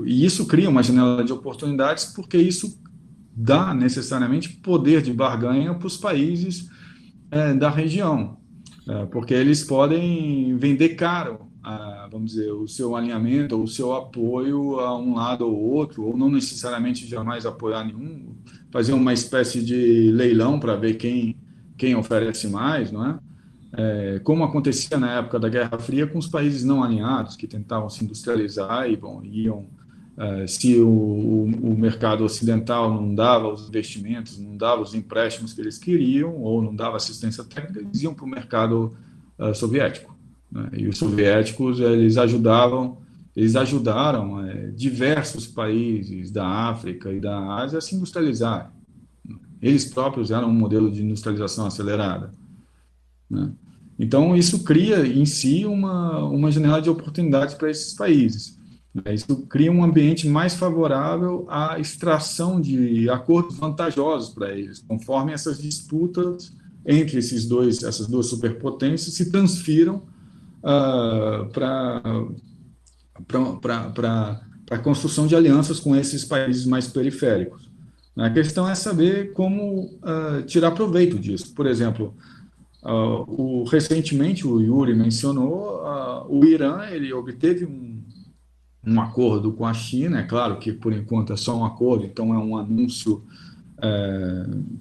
e isso cria uma janela de oportunidades, porque isso dá necessariamente poder de barganha para os países da região, porque eles podem vender caro, vamos dizer, o seu alinhamento ou o seu apoio a um lado ou outro, ou não necessariamente jamais apoiar nenhum, fazer uma espécie de leilão para ver quem oferece mais, não é? Como acontecia na época da Guerra Fria com os países não alinhados, que tentavam se industrializar e iam, se o mercado ocidental não dava os investimentos, não dava os empréstimos que eles queriam, ou não dava assistência técnica, eles iam para o mercado soviético, né? E os soviéticos, eles ajudaram diversos países da África e da Ásia a se industrializar. Eles próprios eram um modelo de industrialização acelerada, né? Então, isso cria em si uma janela de oportunidades para esses países. Isso cria um ambiente mais favorável à extração de acordos vantajosos para eles, conforme essas disputas entre essas duas superpotências se transfiram para a construção de alianças com esses países mais periféricos. A questão é saber como tirar proveito disso. Por exemplo, recentemente o Yuri mencionou, o Irã ele obteve um acordo com a China, é claro que por enquanto é só um acordo, então é um anúncio,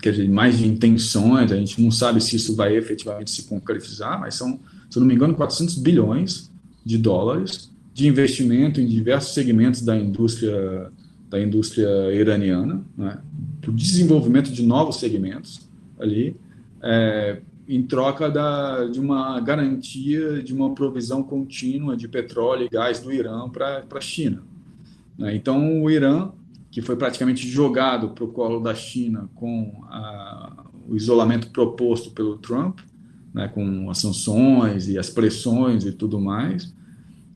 quer dizer, mais de intenções, a gente não sabe se isso vai efetivamente se concretizar, mas são, se eu não me engano, 400 bilhões de dólares de investimento em diversos segmentos da indústria iraniana, né, para o desenvolvimento de novos segmentos ali, em troca de uma garantia de uma provisão contínua de petróleo e gás do Irã para a China, né? Então, o Irã, que foi praticamente jogado para o colo da China com o isolamento proposto pelo Trump, né, com as sanções e as pressões e tudo mais,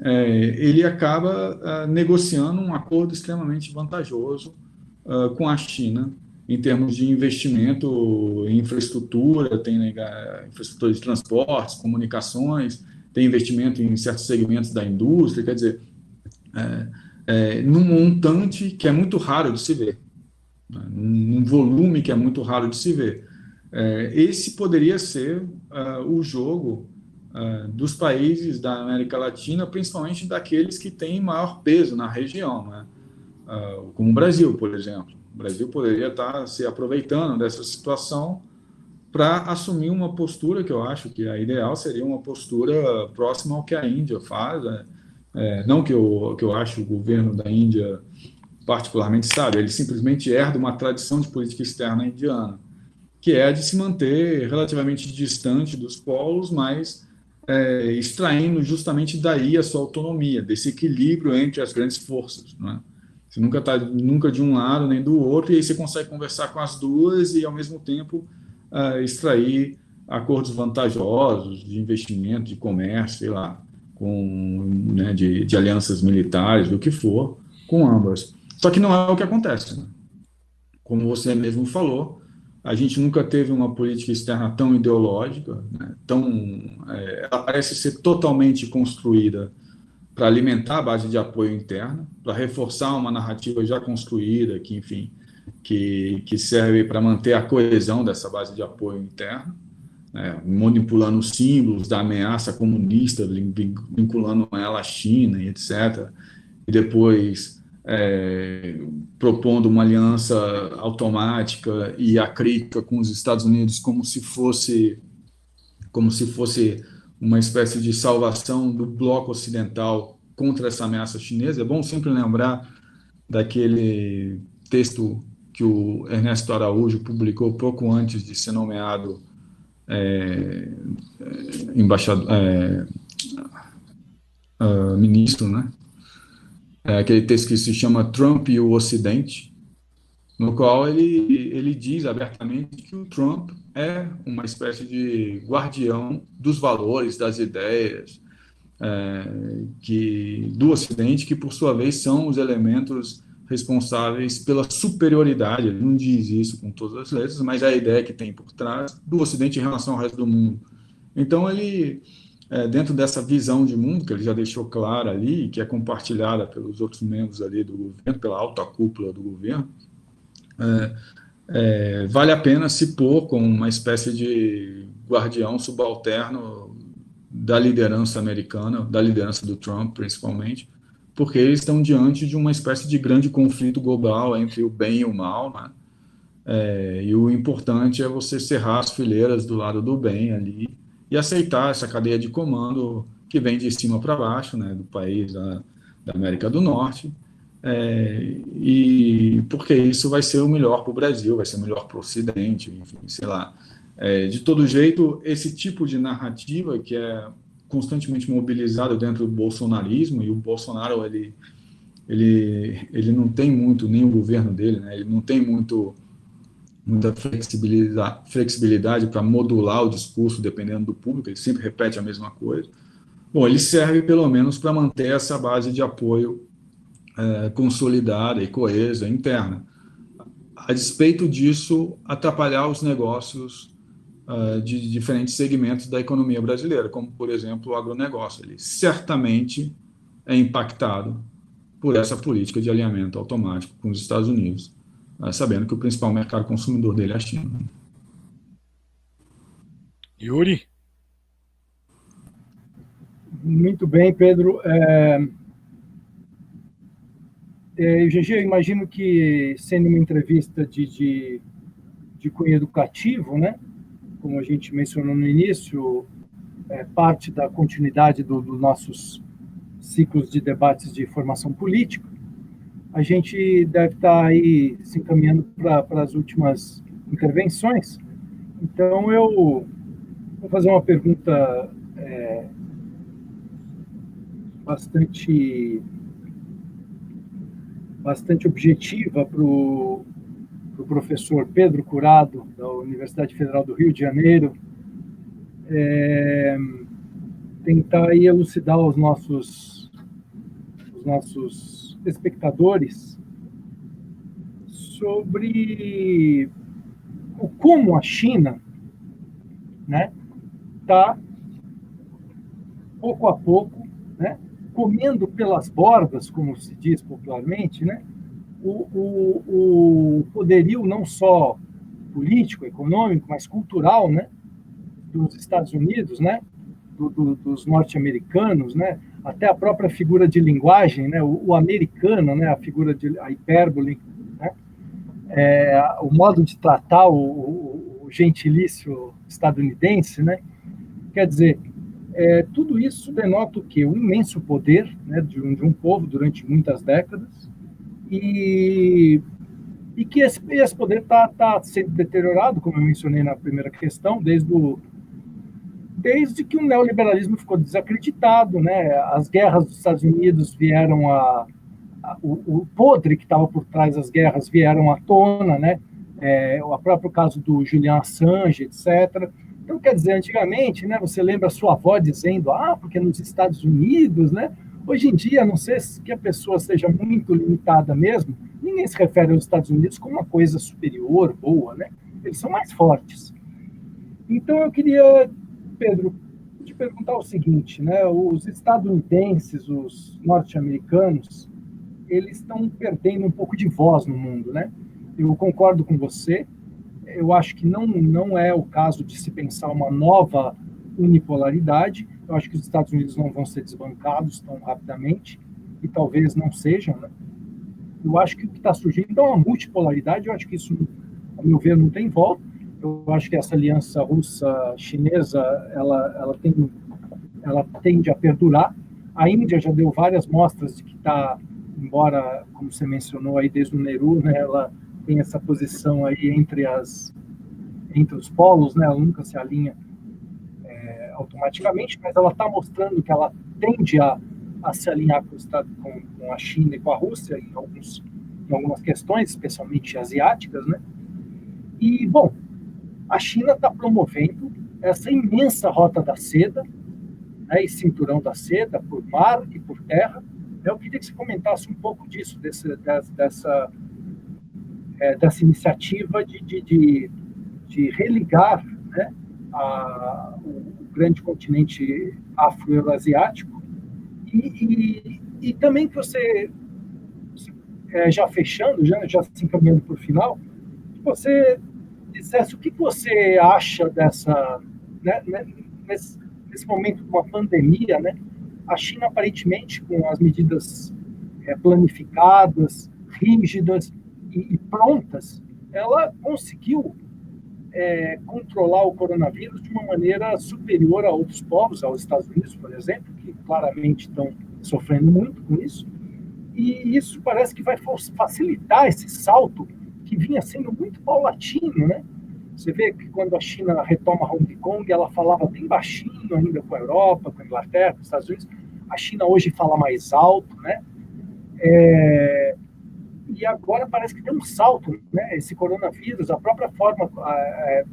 ele acaba negociando um acordo extremamente vantajoso com a China, em termos de investimento em infraestrutura, tem infraestrutura de transportes, comunicações, tem investimento em certos segmentos da indústria, quer dizer, num montante que é muito raro de se ver, né, num volume que é muito raro de se ver. Esse poderia ser o jogo dos países da América Latina, principalmente daqueles que têm maior peso na região, né? Como o Brasil, por exemplo. O Brasil poderia estar se aproveitando dessa situação para assumir uma postura que eu acho que a ideal seria uma postura próxima ao que a Índia faz, né? Não que eu acho o governo da Índia particularmente sábio, ele simplesmente herda uma tradição de política externa indiana, que é a de se manter relativamente distante dos polos, mas extraindo justamente daí a sua autonomia, desse equilíbrio entre as grandes forças, não é? Você nunca está nunca de um lado nem do outro, e aí você consegue conversar com as duas e, ao mesmo tempo, extrair acordos vantajosos de investimento, de comércio, sei lá, né, de alianças militares, do que for, com ambas. Só que não é o que acontece, né? Como você mesmo falou, a gente nunca teve uma política externa tão ideológica, né, ela parece ser totalmente construída para alimentar a base de apoio interna, para reforçar uma narrativa já construída, que, enfim, que serve para manter a coesão dessa base de apoio interna, né, manipulando os símbolos da ameaça comunista, vinculando ela à China e etc. E depois propondo uma aliança automática e a crítica com os Estados Unidos como se fosse uma espécie de salvação do bloco ocidental contra essa ameaça chinesa. É bom sempre lembrar daquele texto que o Ernesto Araújo publicou pouco antes de ser nomeado ministro, né? Aquele texto que se chama Trump e o Ocidente, no qual ele diz abertamente que o Trump é uma espécie de guardião dos valores, das ideias do Ocidente, que, por sua vez, são os elementos responsáveis pela superioridade. Ele não diz isso com todas as letras, mas é a ideia que tem por trás do Ocidente em relação ao resto do mundo. Então, ele, dentro dessa visão de mundo, que ele já deixou clara ali, que é compartilhada pelos outros membros ali do governo, pela alta cúpula do governo, vale a pena se pôr como uma espécie de guardião subalterno da liderança americana, da liderança do Trump, principalmente, porque eles estão diante de uma espécie de grande conflito global entre o bem e o mal, né? E o importante é você cerrar as fileiras do lado do bem ali e aceitar essa cadeia de comando que vem de cima para baixo, né, do país da América do Norte, e porque isso vai ser o melhor para o Brasil, vai ser o melhor para o Ocidente, enfim, sei lá. De todo jeito, esse tipo de narrativa que é constantemente mobilizado dentro do bolsonarismo, e o Bolsonaro ele não tem muito, nem o governo dele, né, ele não tem muita flexibilidade para modular o discurso dependendo do público, ele sempre repete a mesma coisa. Bom, ele serve pelo menos para manter essa base de apoio consolidada e coesa interna. A despeito disso, atrapalhar os negócios de diferentes segmentos da economia brasileira, como, por exemplo, o agronegócio. Ele certamente é impactado por essa política de alinhamento automático com os Estados Unidos, sabendo que o principal mercado consumidor dele é a China. Yuri? Muito bem, Pedro. GG, eu imagino que, sendo uma entrevista de cunho educativo, né, como a gente mencionou no início, parte da continuidade dos nossos ciclos de debates de formação política, a gente deve estar aí se encaminhando para as últimas intervenções. Então, eu vou fazer uma pergunta bastante objetiva para o professor Pedro Curado, da Universidade Federal do Rio de Janeiro, tentar aí elucidar os nossos espectadores sobre como a China, né, está, pouco a pouco, né, comendo pelas bordas, como se diz popularmente, né, o poderio não só político, econômico, mas cultural, né, dos Estados Unidos, né, dos norte-americanos, né, até a própria figura de linguagem, né, o americano, né, a hipérbole, né, o modo de tratar o gentilício estadunidense, né, quer dizer, tudo isso denota o quê? Um imenso poder, né, de um povo durante muitas décadas, e que esse poder está sendo deteriorado, como eu mencionei na primeira questão, desde que o neoliberalismo ficou desacreditado, né? As guerras dos Estados Unidos vieram o podre que estava por trás das guerras vieram à tona, né? O próprio caso do Julian Assange, etc. Então, quer dizer, antigamente, né, você lembra a sua avó dizendo, porque nos Estados Unidos, né? Hoje em dia, não sei se que a pessoa seja muito limitada mesmo, ninguém se refere aos Estados Unidos como uma coisa superior, boa, né? Eles são mais fortes. Então, eu queria, Pedro, te perguntar o seguinte, né? Os estadunidenses, os norte-americanos, eles estão perdendo um pouco de voz no mundo, né? Eu concordo com você. Eu acho que não é o caso de se pensar uma nova unipolaridade. Eu acho que os Estados Unidos não vão ser desbancados tão rapidamente, e talvez não sejam, né? Eu acho que o que está surgindo é uma multipolaridade, eu acho que isso, a meu ver, não tem volta. Eu acho que essa aliança russa-chinesa, ela tende a perdurar. A Índia já deu várias mostras de que está, embora, como você mencionou aí desde o Nehru, né, ela tem essa posição aí entre os polos, né, ela nunca se alinha automaticamente, mas ela está mostrando que ela tende a se alinhar com a China e com a Rússia em algumas questões, especialmente asiáticas, né? E, bom, a China está promovendo essa imensa rota da seda, né, e cinturão da seda, por mar e por terra. Eu queria que você comentasse um pouco disso, dessa iniciativa de religar, né, o grande continente afro-eurasiático, e também que você, já fechando, já se encaminhando para o final, que você dissesse o que você acha dessa, né, nesse momento de uma pandemia, né, a China aparentemente com as medidas planificadas, rígidas e prontas, ela conseguiu controlar o coronavírus de uma maneira superior a outros povos, aos Estados Unidos, por exemplo, que claramente estão sofrendo muito com isso, e isso parece que vai facilitar esse salto que vinha sendo muito paulatino, né? Você vê que quando a China retoma Hong Kong, ela falava bem baixinho ainda com a Europa, com a Inglaterra, com os Estados Unidos. A China hoje fala mais alto, né? E agora parece que tem um salto, né? Esse coronavírus, a própria forma,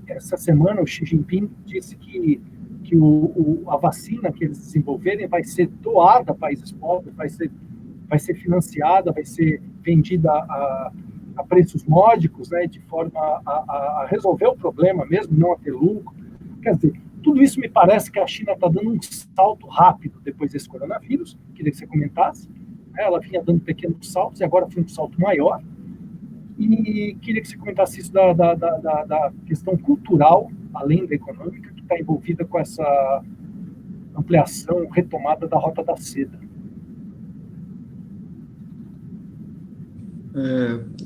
essa semana o Xi Jinping disse que a vacina que eles desenvolverem vai ser doada a países pobres, vai ser financiada, vai ser vendida a preços módicos, né, de forma a resolver o problema mesmo, não a ter lucro. Quer dizer, tudo isso me parece que a China está dando um salto rápido depois desse coronavírus, queria que você comentasse. Ela vinha dando pequenos saltos e agora foi um salto maior. E queria que você comentasse isso da questão cultural, além da econômica, que está envolvida com essa ampliação, retomada da Rota da Seda.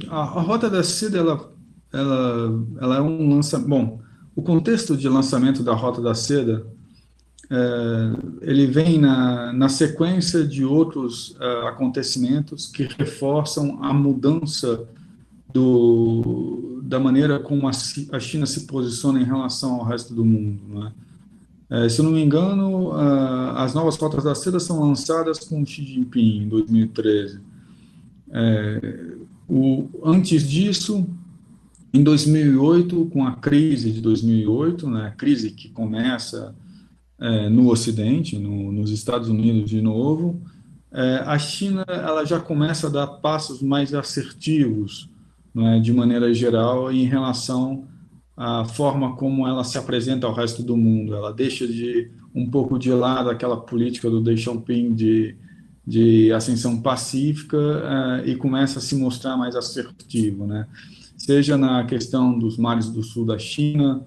A Rota da Seda, ela é um lançamento. Bom, o contexto de lançamento da Rota da Seda, ele vem na sequência de outros acontecimentos que reforçam a mudança da maneira como a China se posiciona em relação ao resto do mundo, né? Se eu não me engano, as novas Rotas da Seda são lançadas com Xi Jinping em 2013. Antes disso, em 2008, com a crise de 2008, né, a crise que começa no Ocidente, nos Estados Unidos de novo, a China ela já começa a dar passos mais assertivos, né, de maneira geral, em relação à forma como ela se apresenta ao resto do mundo. Ela deixa um pouco de lado aquela política do Deng Xiaoping de ascensão pacífica e começa a se mostrar mais assertivo, né? Seja na questão dos mares do sul da China,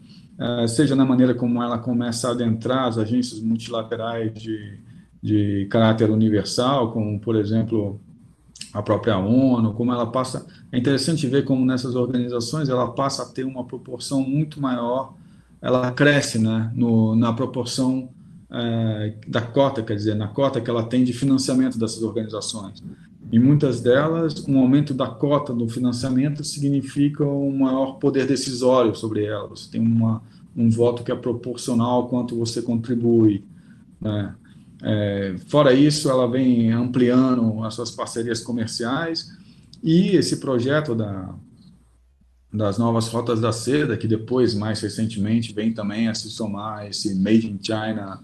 seja na maneira como ela começa a adentrar as agências multilaterais de caráter universal, como, por exemplo, a própria ONU, como ela passa... É interessante ver como nessas organizações ela passa a ter uma proporção muito maior, ela cresce, né, na proporção da cota, quer dizer, na cota que ela tem de financiamento dessas organizações. Em muitas delas, um aumento da cota do financiamento significa um maior poder decisório sobre ela. Você tem um voto que é proporcional ao quanto você contribui, né? Fora isso, ela vem ampliando as suas parcerias comerciais e esse projeto das novas Rotas da Seda, que depois, mais recentemente, vem também a se somar a esse Made in China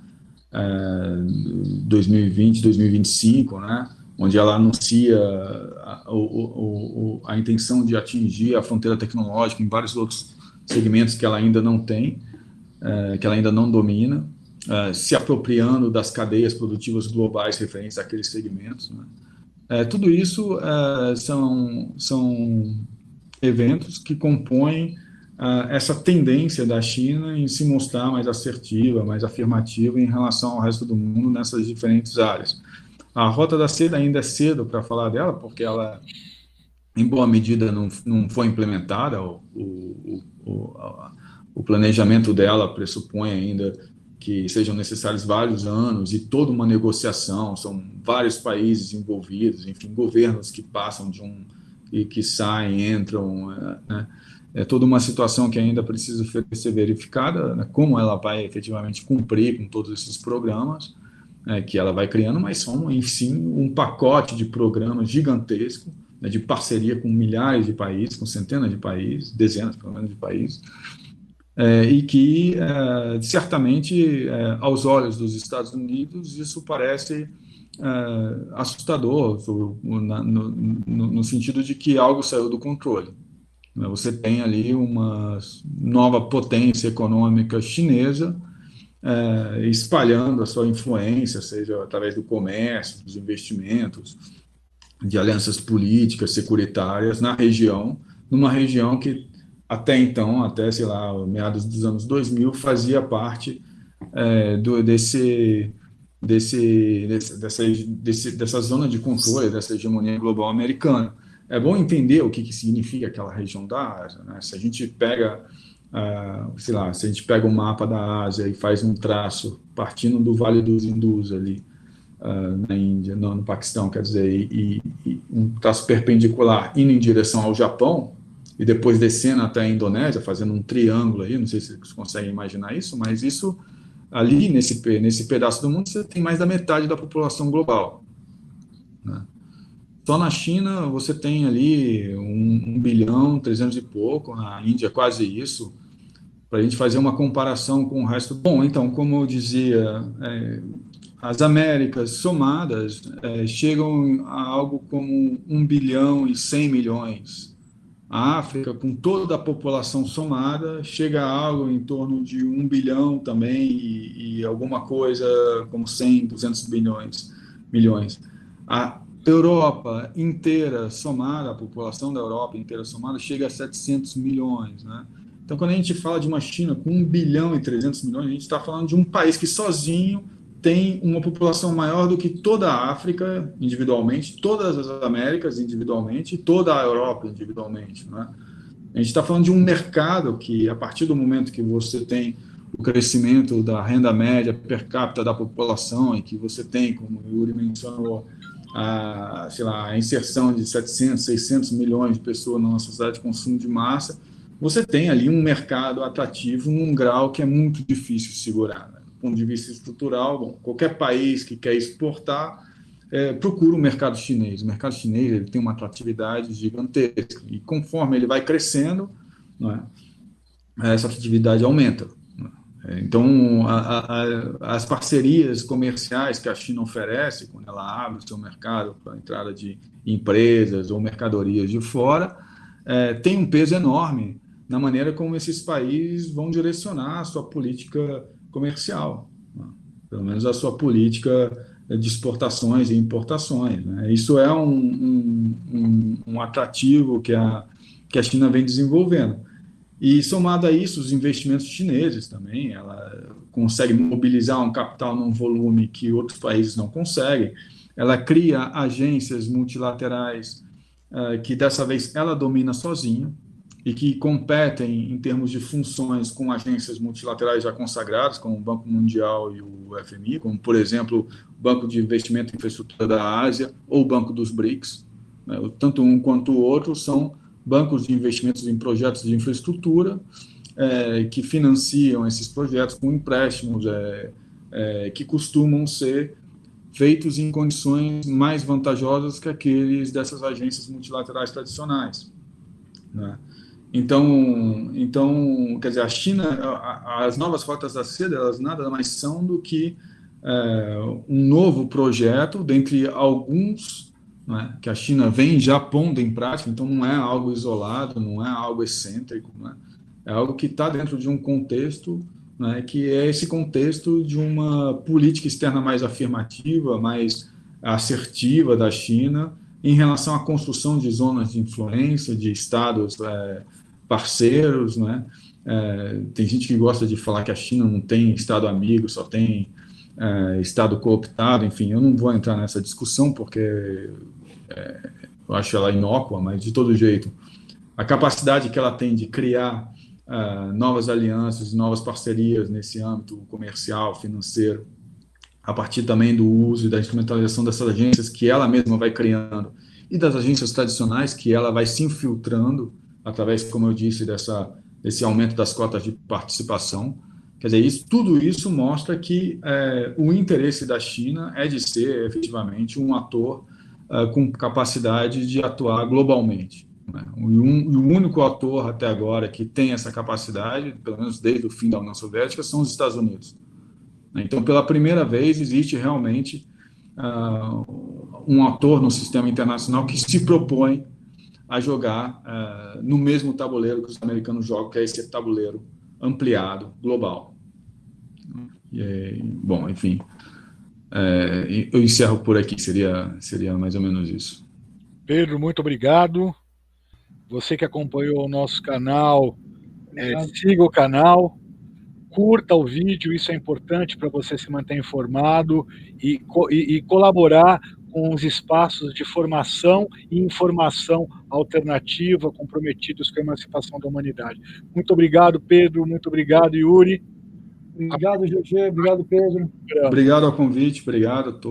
2020, 2025, né? Onde ela anuncia a intenção de atingir a fronteira tecnológica em vários outros segmentos que ela ainda não tem, que ela ainda não domina, se apropriando das cadeias produtivas globais referentes àqueles segmentos, né? Tudo isso são eventos que compõem essa tendência da China em se mostrar mais assertiva, mais afirmativa em relação ao resto do mundo nessas diferentes áreas. A Rota da Seda ainda é cedo para falar dela, porque ela em boa medida não foi implementada. O planejamento dela pressupõe ainda que sejam necessários vários anos e toda uma negociação, são vários países envolvidos, enfim, governos que passam e que saem, entram, né? É toda uma situação que ainda precisa ser verificada, né, como ela vai efetivamente cumprir com todos esses programas, que ela vai criando, mas são, enfim, um pacote de programas gigantesco, né, de parceria com milhares de países, com centenas de países, dezenas, pelo menos, de países, e que, certamente, aos olhos dos Estados Unidos, isso parece assustador, no sentido de que algo saiu do controle. Você tem ali uma nova potência econômica chinesa espalhando a sua influência, seja através do comércio, dos investimentos, de alianças políticas, securitárias na região, numa região que até então, até, sei lá, meados dos anos 2000, fazia parte dessa zona de controle, dessa hegemonia global americana. É bom entender o que significa aquela região da Ásia, né? Se a gente pega, sei lá, se a gente pega o mapa da Ásia e faz um traço partindo do Vale dos Hindus ali, na Índia, no Paquistão, quer dizer, e um traço perpendicular indo em direção ao Japão, e depois descendo até a Indonésia, fazendo um triângulo aí, não sei se vocês conseguem imaginar isso, mas isso, ali nesse pedaço do mundo, você tem mais da metade da população global, né? Só na China você tem ali 1 bilhão, 300 e pouco, na Índia quase isso, para a gente fazer uma comparação com o resto. Bom, então, como eu dizia, as Américas somadas chegam a algo como 1 bilhão e 100 milhões. A África, com toda a população somada, chega a algo em torno de 1 bilhão também e alguma coisa como 100, 200 milhões. A Europa inteira somada, a população da Europa inteira somada, chega a 700 milhões, né? Então, quando a gente fala de uma China com 1 bilhão e 300 milhões, a gente está falando de um país que sozinho tem uma população maior do que toda a África individualmente, todas as Américas individualmente e toda a Europa individualmente, né? A gente está falando de um mercado que, a partir do momento que você tem o crescimento da renda média per capita da população e que você tem, como o Yuri mencionou, a inserção de 700, 600 milhões de pessoas numa sociedade de consumo de massa, você tem ali um mercado atrativo num grau que é muito difícil de segurar, né? Do ponto de vista estrutural, bom, qualquer país que quer exportar procura o mercado chinês. O mercado chinês ele tem uma atratividade gigantesca e conforme ele vai crescendo, né, essa atratividade aumenta. Então, as parcerias comerciais que a China oferece, quando ela abre o seu mercado para a entrada de empresas ou mercadorias de fora, tem um peso enorme na maneira como esses países vão direcionar a sua política comercial, né? Pelo menos a sua política de exportações e importações, né? Isso é um atrativo que a China vem desenvolvendo. E, somado a isso, os investimentos chineses também, ela consegue mobilizar um capital num volume que outros países não conseguem. Ela cria agências multilaterais que, dessa vez, ela domina sozinha e que competem em termos de funções com agências multilaterais já consagradas, como o Banco Mundial e o FMI, como, por exemplo, o Banco de Investimento em Infraestrutura da Ásia ou o Banco dos BRICS, né? Tanto um quanto o outro são bancos de investimentos em projetos de infraestrutura que financiam esses projetos com empréstimos que costumam ser feitos em condições mais vantajosas que aqueles dessas agências multilaterais tradicionais, né? Então, quer dizer, a China, as novas rotas da seda, elas nada mais são do que um novo projeto, dentre alguns, né, que a China vem já pondo em prática. Então não é algo isolado, não é algo excêntrico, né? É algo que está dentro de um contexto, né, que é esse contexto de uma política externa mais afirmativa, mais assertiva da China em relação à construção de zonas de influência, de estados parceiros, né? Tem gente que gosta de falar que a China não tem estado amigo, só tem Estado cooptado, enfim, eu não vou entrar nessa discussão porque eu acho ela inócua, mas de todo jeito, a capacidade que ela tem de criar novas alianças, novas parcerias nesse âmbito comercial, financeiro, a partir também do uso e da instrumentalização dessas agências que ela mesma vai criando e das agências tradicionais que ela vai se infiltrando através, como eu disse, desse aumento das cotas de participação. Quer dizer, tudo isso mostra que o interesse da China é de ser, efetivamente, um ator com capacidade de atuar globalmente. Né? O único ator até agora que tem essa capacidade, pelo menos desde o fim da União Soviética, são os Estados Unidos. Então, pela primeira vez, existe realmente um ator no sistema internacional que se propõe a jogar no mesmo tabuleiro que os americanos jogam, que é esse tabuleiro ampliado, global. Bom, enfim, eu encerro por aqui, seria mais ou menos isso. Pedro, muito obrigado. Você que acompanhou o nosso canal, siga o canal, curta o vídeo, isso é importante para você se manter informado e colaborar com os espaços de formação e informação alternativa comprometidos com a emancipação da humanidade. Muito obrigado, Pedro, muito obrigado, Yuri. Obrigado, GG, obrigado, Pedro. Obrigado ao convite, obrigado a todos.